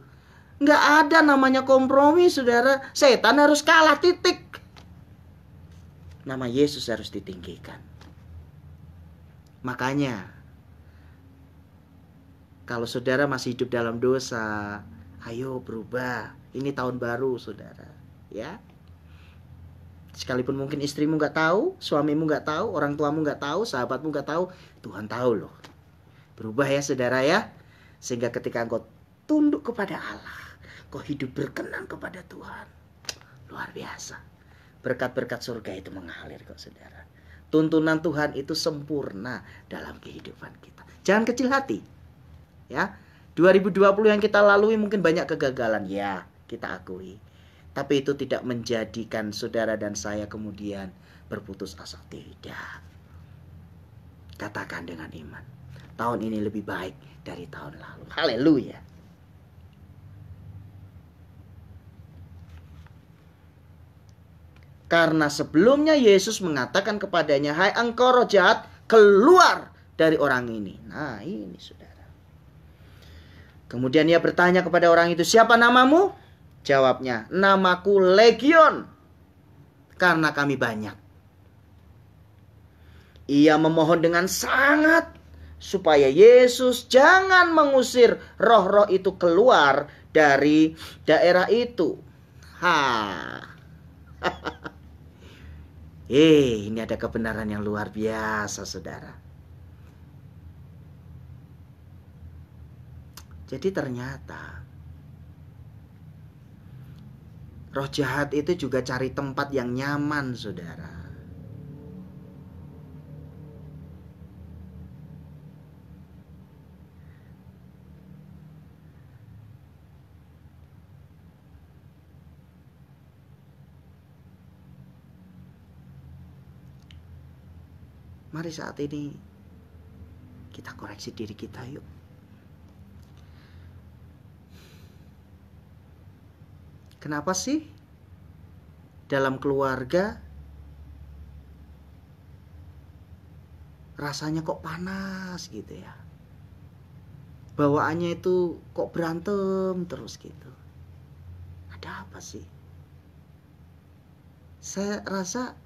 Nggak ada namanya kompromi, saudara. Setan harus kalah, titik. Nama Yesus harus ditinggikan. Makanya, kalau saudara masih hidup dalam dosa, ayo berubah. Ini tahun baru, saudara. Ya. Sekalipun mungkin istrimu nggak tahu, suamimu nggak tahu, orang tuamu nggak tahu, sahabatmu nggak tahu, Tuhan tahu loh. Berubah ya, saudara ya. Sehingga ketika engkau tunduk kepada Allah, kau hidup berkenan kepada Tuhan. Luar biasa. Berkat-berkat surga itu mengalir kok, saudara. Tuntunan Tuhan itu sempurna dalam kehidupan kita. Jangan kecil hati. Ya. 2020 yang kita lalui mungkin banyak kegagalan, ya, kita akui. Tapi itu tidak menjadikan saudara dan saya kemudian berputus asa. Tidak. Katakan dengan iman, tahun ini lebih baik dari tahun lalu. Haleluya. Karena sebelumnya Yesus mengatakan kepadanya, "Hai engkau roh jahat, keluar dari orang ini." Nah, ini saudara. Kemudian ia bertanya kepada orang itu, "Siapa namamu?" Jawabnya, "Namaku Legion, karena kami banyak." Ia memohon dengan sangat supaya Yesus jangan mengusir roh-roh itu keluar dari daerah itu. Ini ada kebenaran yang luar biasa, saudara. Jadi ternyata roh jahat itu juga cari tempat yang nyaman, saudara. Mari saat ini kita koreksi diri kita, yuk. Kenapa sih dalam keluarga rasanya kok panas gitu ya? Bawaannya itu kok berantem terus gitu. Ada apa sih? Saya rasa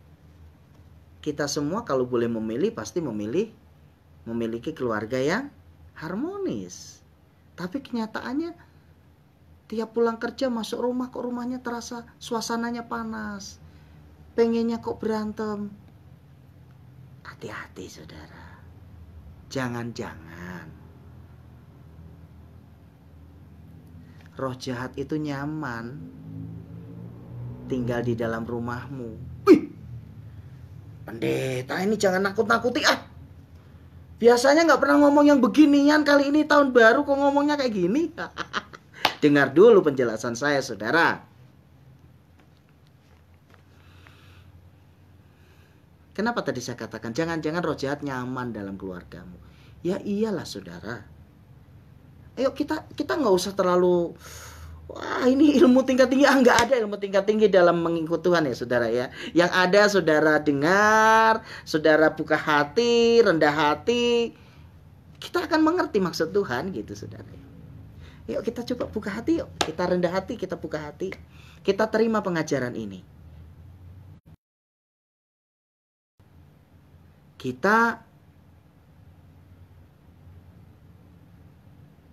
kita semua kalau boleh memilih pasti memiliki keluarga yang harmonis. Tapi kenyataannya tiap pulang kerja masuk rumah kok rumahnya terasa suasananya panas. Pengennya kok berantem. Hati-hati, saudara. Jangan-jangan roh jahat itu nyaman tinggal di dalam rumahmu. Wih, pendeta ini jangan nakut-nakuti ah. Biasanya gak pernah ngomong yang beginian, kali ini tahun baru kok ngomongnya kayak gini. Dengar dulu penjelasan saya, saudara. Kenapa tadi saya katakan jangan-jangan roh jahat nyaman dalam keluargamu? Ya iyalah, saudara. Ayo kita nggak usah terlalu, wah ini ilmu tingkat tinggi. Nggak ada ilmu tingkat tinggi dalam mengikut Tuhan ya, saudara ya. Yang ada saudara dengar, saudara buka hati, rendah hati, kita akan mengerti maksud Tuhan gitu, saudara. Yuk kita coba buka hati, yuk. Kita rendah hati, kita buka hati. Kita terima pengajaran ini. Kita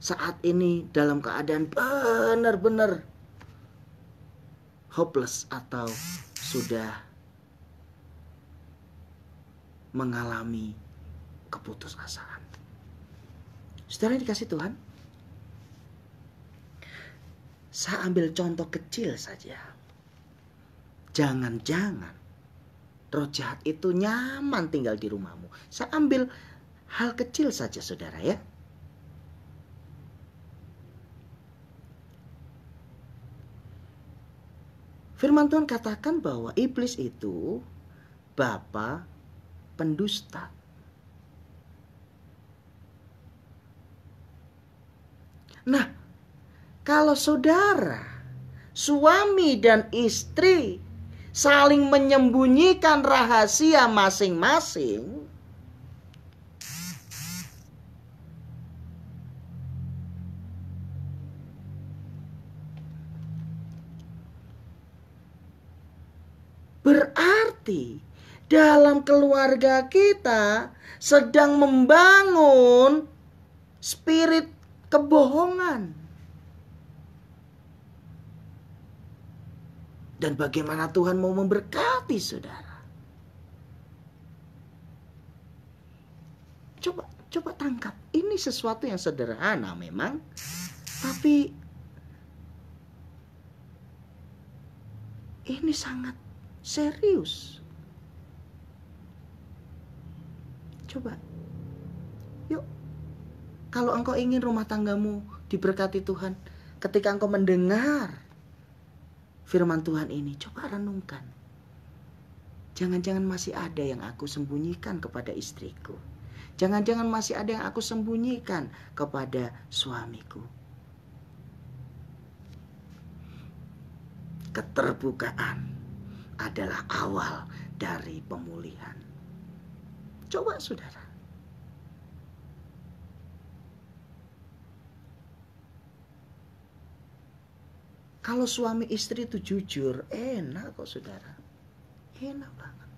saat ini dalam keadaan benar-benar hopeless atau sudah mengalami keputusasaan. Saudara dikasih Tuhan, saya ambil contoh kecil saja. Jangan-jangan roh jahat itu nyaman tinggal di rumahmu. Saya ambil hal kecil saja, saudara ya. Firman Tuhan katakan bahwa iblis itu bapa pendusta. Nah, kalau saudara, suami dan istri saling menyembunyikan rahasia masing-masing, berarti dalam keluarga kita sedang membangun spirit kebohongan. Dan bagaimana Tuhan mau memberkati saudara? Coba tangkap. Ini sesuatu yang sederhana memang, tapi ini sangat serius. Coba, yuk, kalau engkau ingin rumah tanggamu diberkati Tuhan. Ketika engkau mendengar firman Tuhan ini, coba renungkan. Jangan-jangan masih ada yang aku sembunyikan kepada istriku. Jangan-jangan masih ada yang aku sembunyikan kepada suamiku. Keterbukaan adalah awal dari pemulihan. Coba saudara. Kalau suami istri itu jujur, enak kok saudara. Enak banget.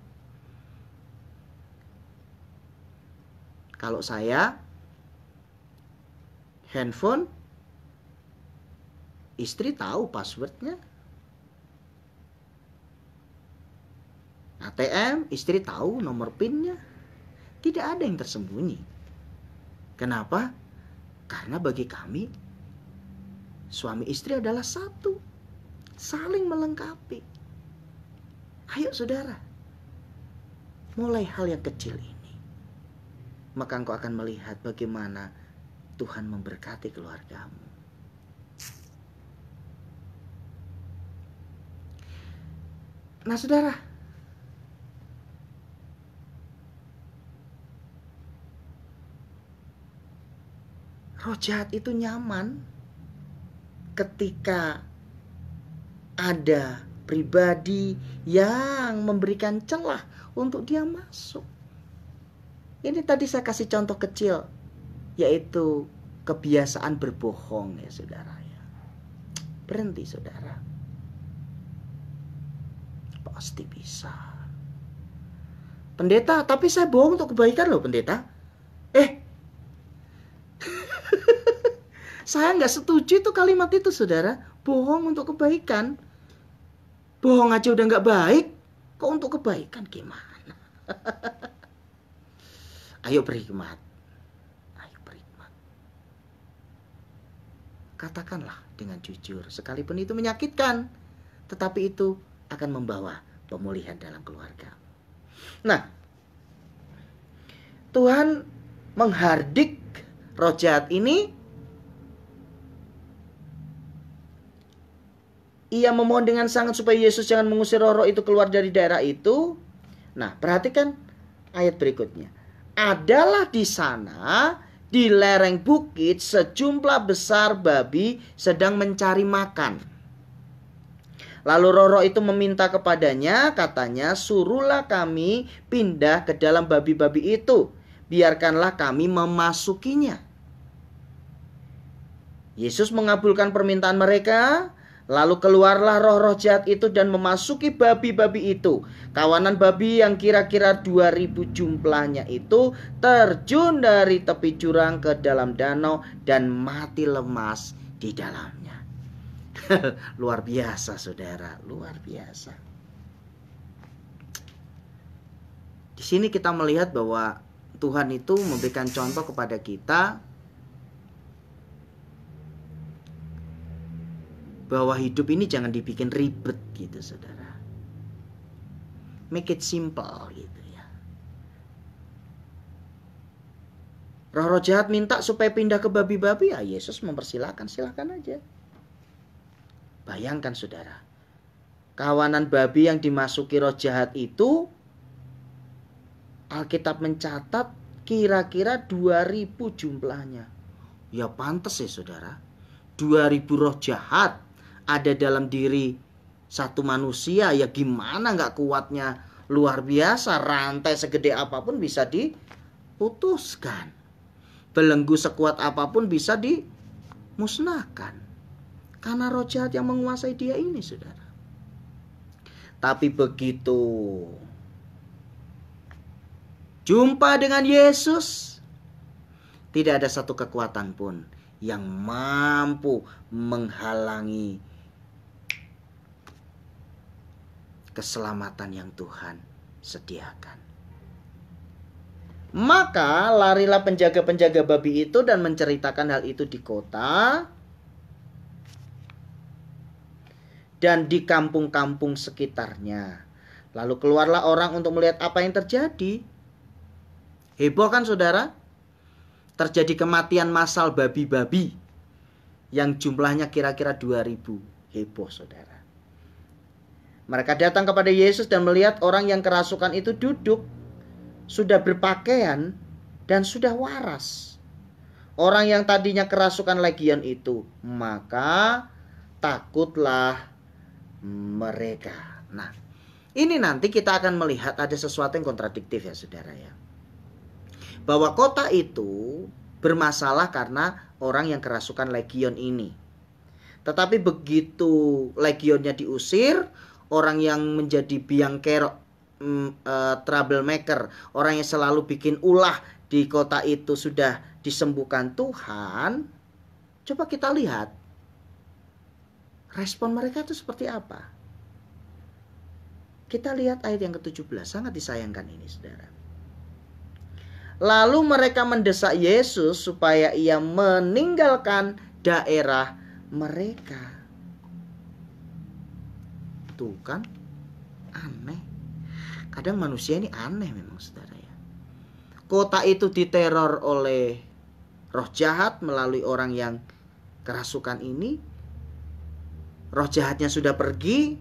Kalau saya, handphone, istri tahu passwordnya. ATM, istri tahu nomor PIN-nya. Tidak ada yang tersembunyi. Kenapa? Karena bagi kami, suami istri adalah satu, saling melengkapi. Ayo saudara, mulai hal yang kecil ini, maka engkau akan melihat bagaimana Tuhan memberkati keluargamu. Nah saudara, roh jahat itu nyaman ketika ada pribadi yang memberikan celah untuk dia masuk. Ini tadi saya kasih contoh kecil, yaitu kebiasaan berbohong ya saudara. Berhenti saudara. Pasti bisa. Pendeta, tapi saya bohong untuk kebaikan loh pendeta. Saya nggak setuju itu kalimat itu saudara. Bohong untuk kebaikan. Bohong aja udah nggak baik, kok untuk kebaikan gimana? Ayo berhikmat. Ayo berhikmat. Katakanlah dengan jujur, sekalipun itu menyakitkan, tetapi itu akan membawa pemulihan dalam keluarga. Nah, Tuhan menghardik roh jahat ini. Ia memohon dengan sangat supaya Yesus jangan mengusir roh-roh itu keluar dari daerah itu. Nah, perhatikan ayat berikutnya. Adalah di sana, di lereng bukit, sejumlah besar babi sedang mencari makan. Lalu roh-roh itu meminta kepadanya, katanya, suruhlah kami pindah ke dalam babi-babi itu. Biarkanlah kami memasukinya. Yesus mengabulkan permintaan mereka. Lalu keluarlah roh-roh jahat itu dan memasuki babi-babi itu. Kawanan babi yang kira-kira 2000 jumlahnya itu terjun dari tepi jurang ke dalam danau dan mati lemas di dalamnya. Luar biasa saudara, luar biasa. Di sini kita melihat bahwa Tuhan itu memberikan contoh kepada kita bahwa hidup ini jangan dibikin ribet gitu saudara. Make it simple gitu ya. Roh-roh jahat minta supaya pindah ke babi-babi, ya Yesus mempersilahkan, silakan aja. Bayangkan saudara, kawanan babi yang dimasuki roh jahat itu, Alkitab mencatat kira-kira 2000 jumlahnya. Ya pantas ya saudara, 2000 roh jahat ada dalam diri satu manusia, ya gimana gak kuatnya, luar biasa. Rantai segede apapun bisa diputuskan, belenggu sekuat apapun bisa dimusnahkan, karena roh jahat yang menguasai dia ini saudara. Tapi begitu jumpa dengan Yesus, tidak ada satu kekuatan pun yang mampu menghalangi keselamatan yang Tuhan sediakan. Maka larilah penjaga-penjaga babi itu dan menceritakan hal itu di kota dan di kampung-kampung sekitarnya. Lalu keluarlah orang untuk melihat apa yang terjadi. Heboh kan saudara? Terjadi kematian massal babi-babi. yang jumlahnya kira-kira 2000. Heboh saudara. Mereka datang kepada Yesus dan melihat orang yang kerasukan itu duduk, sudah berpakaian dan sudah waras. Orang yang tadinya kerasukan legion itu, maka takutlah mereka. Nah, ini nanti kita akan melihat ada sesuatu yang kontradiktif ya saudara ya. Bahwa kota itu bermasalah karena orang yang kerasukan legion ini. Tetapi begitu legionnya diusir, orang yang menjadi biang kerok, troublemaker, orang yang selalu bikin ulah di kota itu sudah disembuhkan Tuhan. Coba kita lihat respon mereka itu seperti apa. Kita lihat ayat yang ke-17, sangat disayangkan ini saudara. Lalu mereka mendesak Yesus supaya ia meninggalkan daerah mereka. Tuh kan, aneh. Kadang manusia ini aneh memang saudara ya. Kota itu diteror oleh roh jahat melalui orang yang kerasukan ini. Roh jahatnya sudah pergi,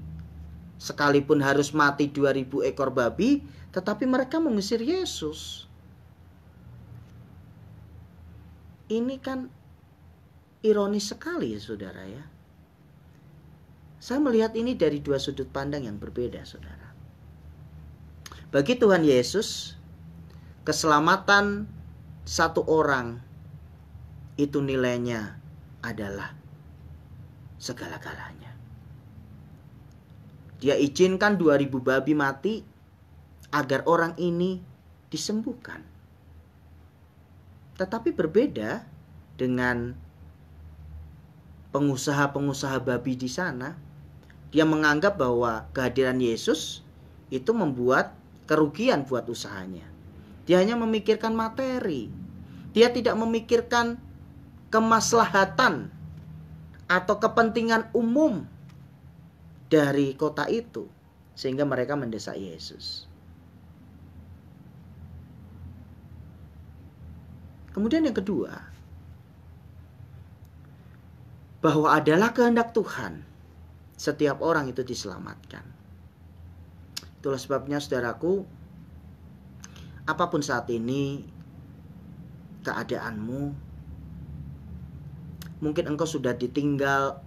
sekalipun harus mati 2000 ekor babi, tetapi mereka mengusir Yesus. Ini kan ironis sekali saudara ya. Saya melihat ini dari dua sudut pandang yang berbeda saudara. Bagi Tuhan Yesus, keselamatan satu orang itu nilainya adalah segala-galanya. Dia izinkan 2000 babi mati agar orang ini disembuhkan. Tetapi berbeda dengan pengusaha-pengusaha babi di sana. Dia menganggap bahwa kehadiran Yesus itu membuat kerugian buat usahanya. Dia hanya memikirkan materi. Dia tidak memikirkan kemaslahatan atau kepentingan umum dari kota itu. Sehingga mereka mendesak Yesus. Kemudian yang kedua, bahwa adalah kehendak Tuhan setiap orang itu diselamatkan. Itulah sebabnya saudaraku, apapun saat ini keadaanmu, mungkin engkau sudah ditinggal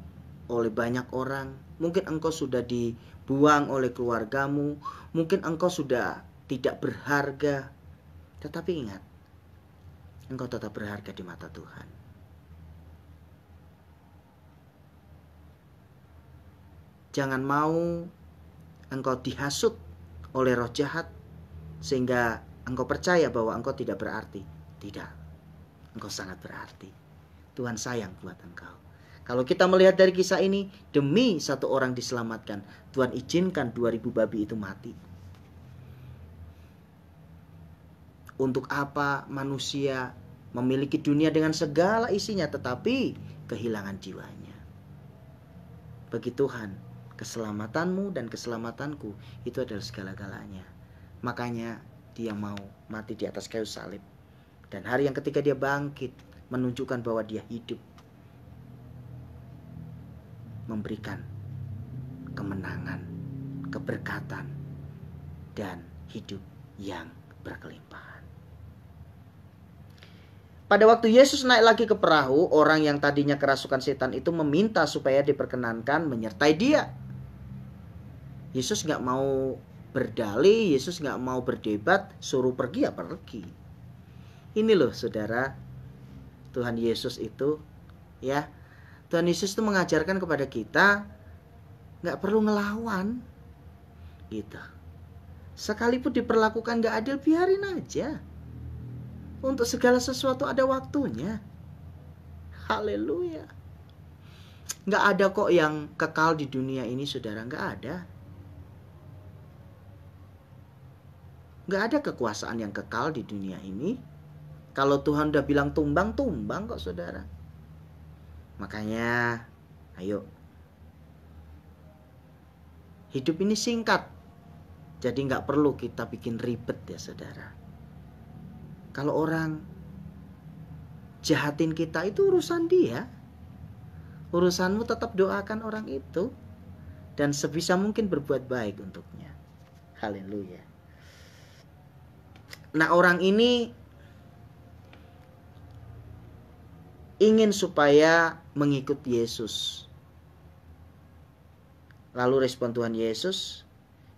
oleh banyak orang, mungkin engkau sudah dibuang oleh keluargamu, mungkin engkau sudah tidak berharga, tetapi ingat, engkau tetap berharga di mata Tuhan. Jangan mau engkau dihasut oleh roh jahat sehingga engkau percaya bahwa engkau tidak berarti. Tidak, engkau sangat berarti. Tuhan sayang buat engkau. Kalau kita melihat dari kisah ini, demi satu orang diselamatkan, Tuhan izinkan 2000 babi itu mati. Untuk apa manusia memiliki dunia dengan segala isinya tetapi kehilangan jiwanya? Bagi Tuhan, keselamatanmu dan keselamatanku itu adalah segala-galanya. Makanya dia mau mati di atas kayu salib. Dan hari yang ketika dia bangkit, menunjukkan bahwa dia hidup. Memberikan kemenangan, keberkatan, dan hidup yang berkelimpahan. Pada waktu Yesus naik lagi ke perahu, orang yang tadinya kerasukan setan itu meminta supaya diperkenankan menyertai dia. Yesus gak mau berdalih, Yesus gak mau berdebat, suruh pergi ya pergi. Ini loh saudara, Tuhan Yesus itu ya, Tuhan Yesus itu mengajarkan kepada kita gak perlu ngelawan gitu. Sekalipun diperlakukan gak adil, biarin aja. Untuk segala sesuatu ada waktunya. Haleluya. Gak ada kok yang kekal di dunia ini saudara, gak ada. Gak ada kekuasaan yang kekal di dunia ini. Kalau Tuhan udah bilang tumbang, tumbang kok saudara. Makanya, ayo. Hidup ini singkat. Jadi gak perlu kita bikin ribet ya saudara. Kalau orang jahatin kita itu urusan dia. Urusanmu tetap doakan orang itu dan sebisa mungkin berbuat baik untuknya. Haleluya. Nah, orang ini ingin supaya mengikut Yesus. Lalu respon Tuhan Yesus,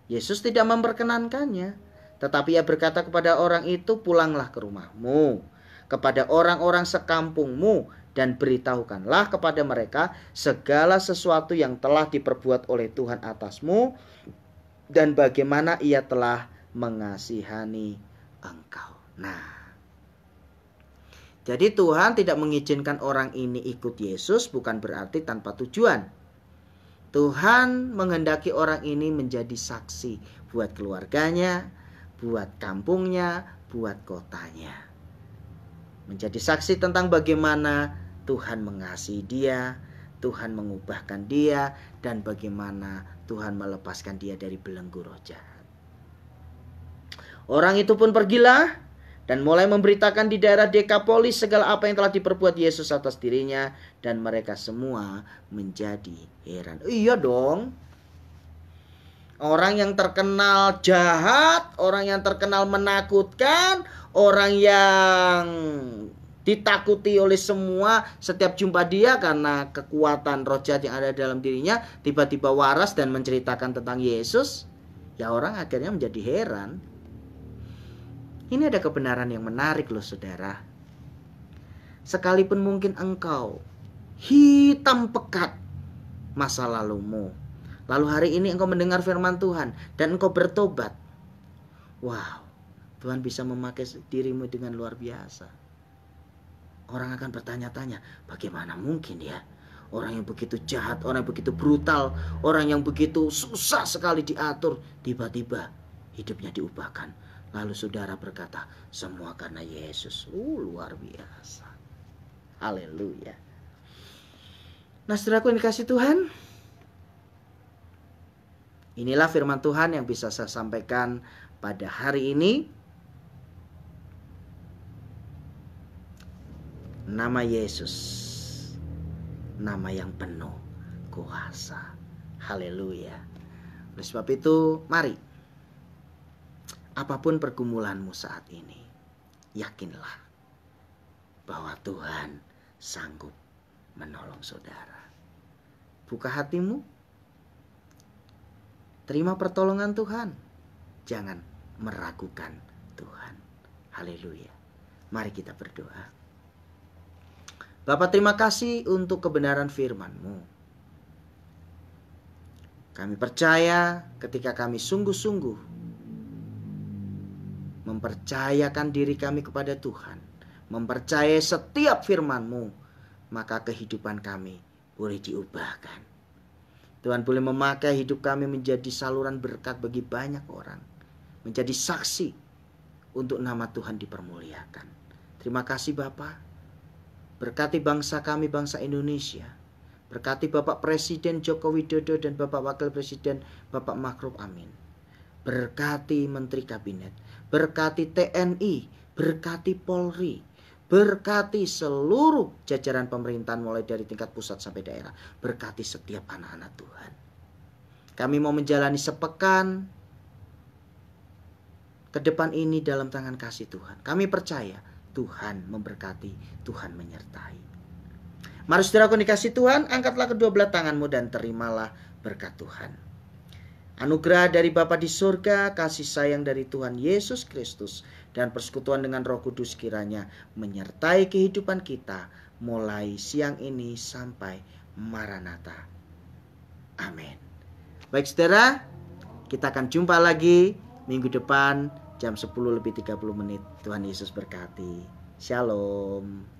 Yesus tidak memperkenankannya. Tetapi ia berkata kepada orang itu, pulanglah ke rumahmu, kepada orang-orang sekampungmu, dan beritahukanlah kepada mereka segala sesuatu yang telah diperbuat oleh Tuhan atasmu, dan bagaimana ia telah mengasihani engkau. Nah, jadi Tuhan tidak mengizinkan orang ini ikut Yesus bukan berarti tanpa tujuan. Tuhan menghendaki orang ini menjadi saksi buat keluarganya, buat kampungnya, buat kotanya. Menjadi saksi tentang bagaimana Tuhan mengasihi dia, Tuhan mengubahkan dia, dan bagaimana Tuhan melepaskan dia dari belenggu roh jahat. Orang itu pun pergilah dan mulai memberitakan di daerah Dekapolis segala apa yang telah diperbuat Yesus atas dirinya, dan mereka semua menjadi heran. Iya dong. Orang yang terkenal jahat, orang yang terkenal menakutkan, orang yang ditakuti oleh semua setiap jumpa dia karena kekuatan roh jahat yang ada dalam dirinya, tiba-tiba waras dan menceritakan tentang Yesus, ya orang akhirnya menjadi heran. Ini ada kebenaran yang menarik loh saudara. Sekalipun mungkin engkau hitam pekat masa lalumu, lalu hari ini engkau mendengar firman Tuhan dan engkau bertobat, wow, Tuhan bisa memakai dirimu dengan luar biasa. Orang akan bertanya-tanya, bagaimana mungkin ya orang yang begitu jahat, orang yang begitu brutal, orang yang begitu susah sekali diatur, tiba-tiba hidupnya diubahkan. Lalu saudara berkata, semua karena Yesus. Luar biasa. Haleluya. Nah, saudaraku yang dikasihi Tuhan, inilah firman Tuhan yang bisa saya sampaikan pada hari ini. Nama Yesus, nama yang penuh kuasa. Haleluya. Oleh sebab itu, mari, apapun pergumulanmu saat ini, yakinlah bahwa Tuhan sanggup menolong saudara. Buka hatimu, terima pertolongan Tuhan. Jangan meragukan Tuhan. Haleluya. Mari kita berdoa. Bapa, terima kasih untuk kebenaran firman-Mu. Kami percaya ketika kami sungguh-sungguh mempercayakan diri kami kepada Tuhan, mempercayai setiap firman-Mu, maka kehidupan kami boleh diubahkan. Tuhan boleh memakai hidup kami menjadi saluran berkat bagi banyak orang, menjadi saksi untuk nama Tuhan dipermuliakan. Terima kasih Bapa. Berkati bangsa kami, bangsa Indonesia. Berkati Bapak Presiden Joko Widodo dan Bapak Wakil Presiden Bapak Ma'ruf Amin. Berkati Menteri Kabinet, berkati TNI, berkati Polri, berkati seluruh jajaran pemerintahan mulai dari tingkat pusat sampai daerah. Berkati setiap anak-anak Tuhan. Kami mau menjalani sepekan ke depan ini dalam tangan kasih Tuhan. Kami percaya Tuhan memberkati, Tuhan menyertai. Mari saudaraku dikasih Tuhan, angkatlah kedua belah tanganmu dan terimalah berkat Tuhan. Anugerah dari Bapa di surga, kasih sayang dari Tuhan Yesus Kristus, dan persekutuan dengan Roh Kudus kiranya menyertai kehidupan kita mulai siang ini sampai Maranatha. Amin. Baik saudara, kita akan jumpa lagi minggu depan jam 10:30. Tuhan Yesus berkati. Shalom.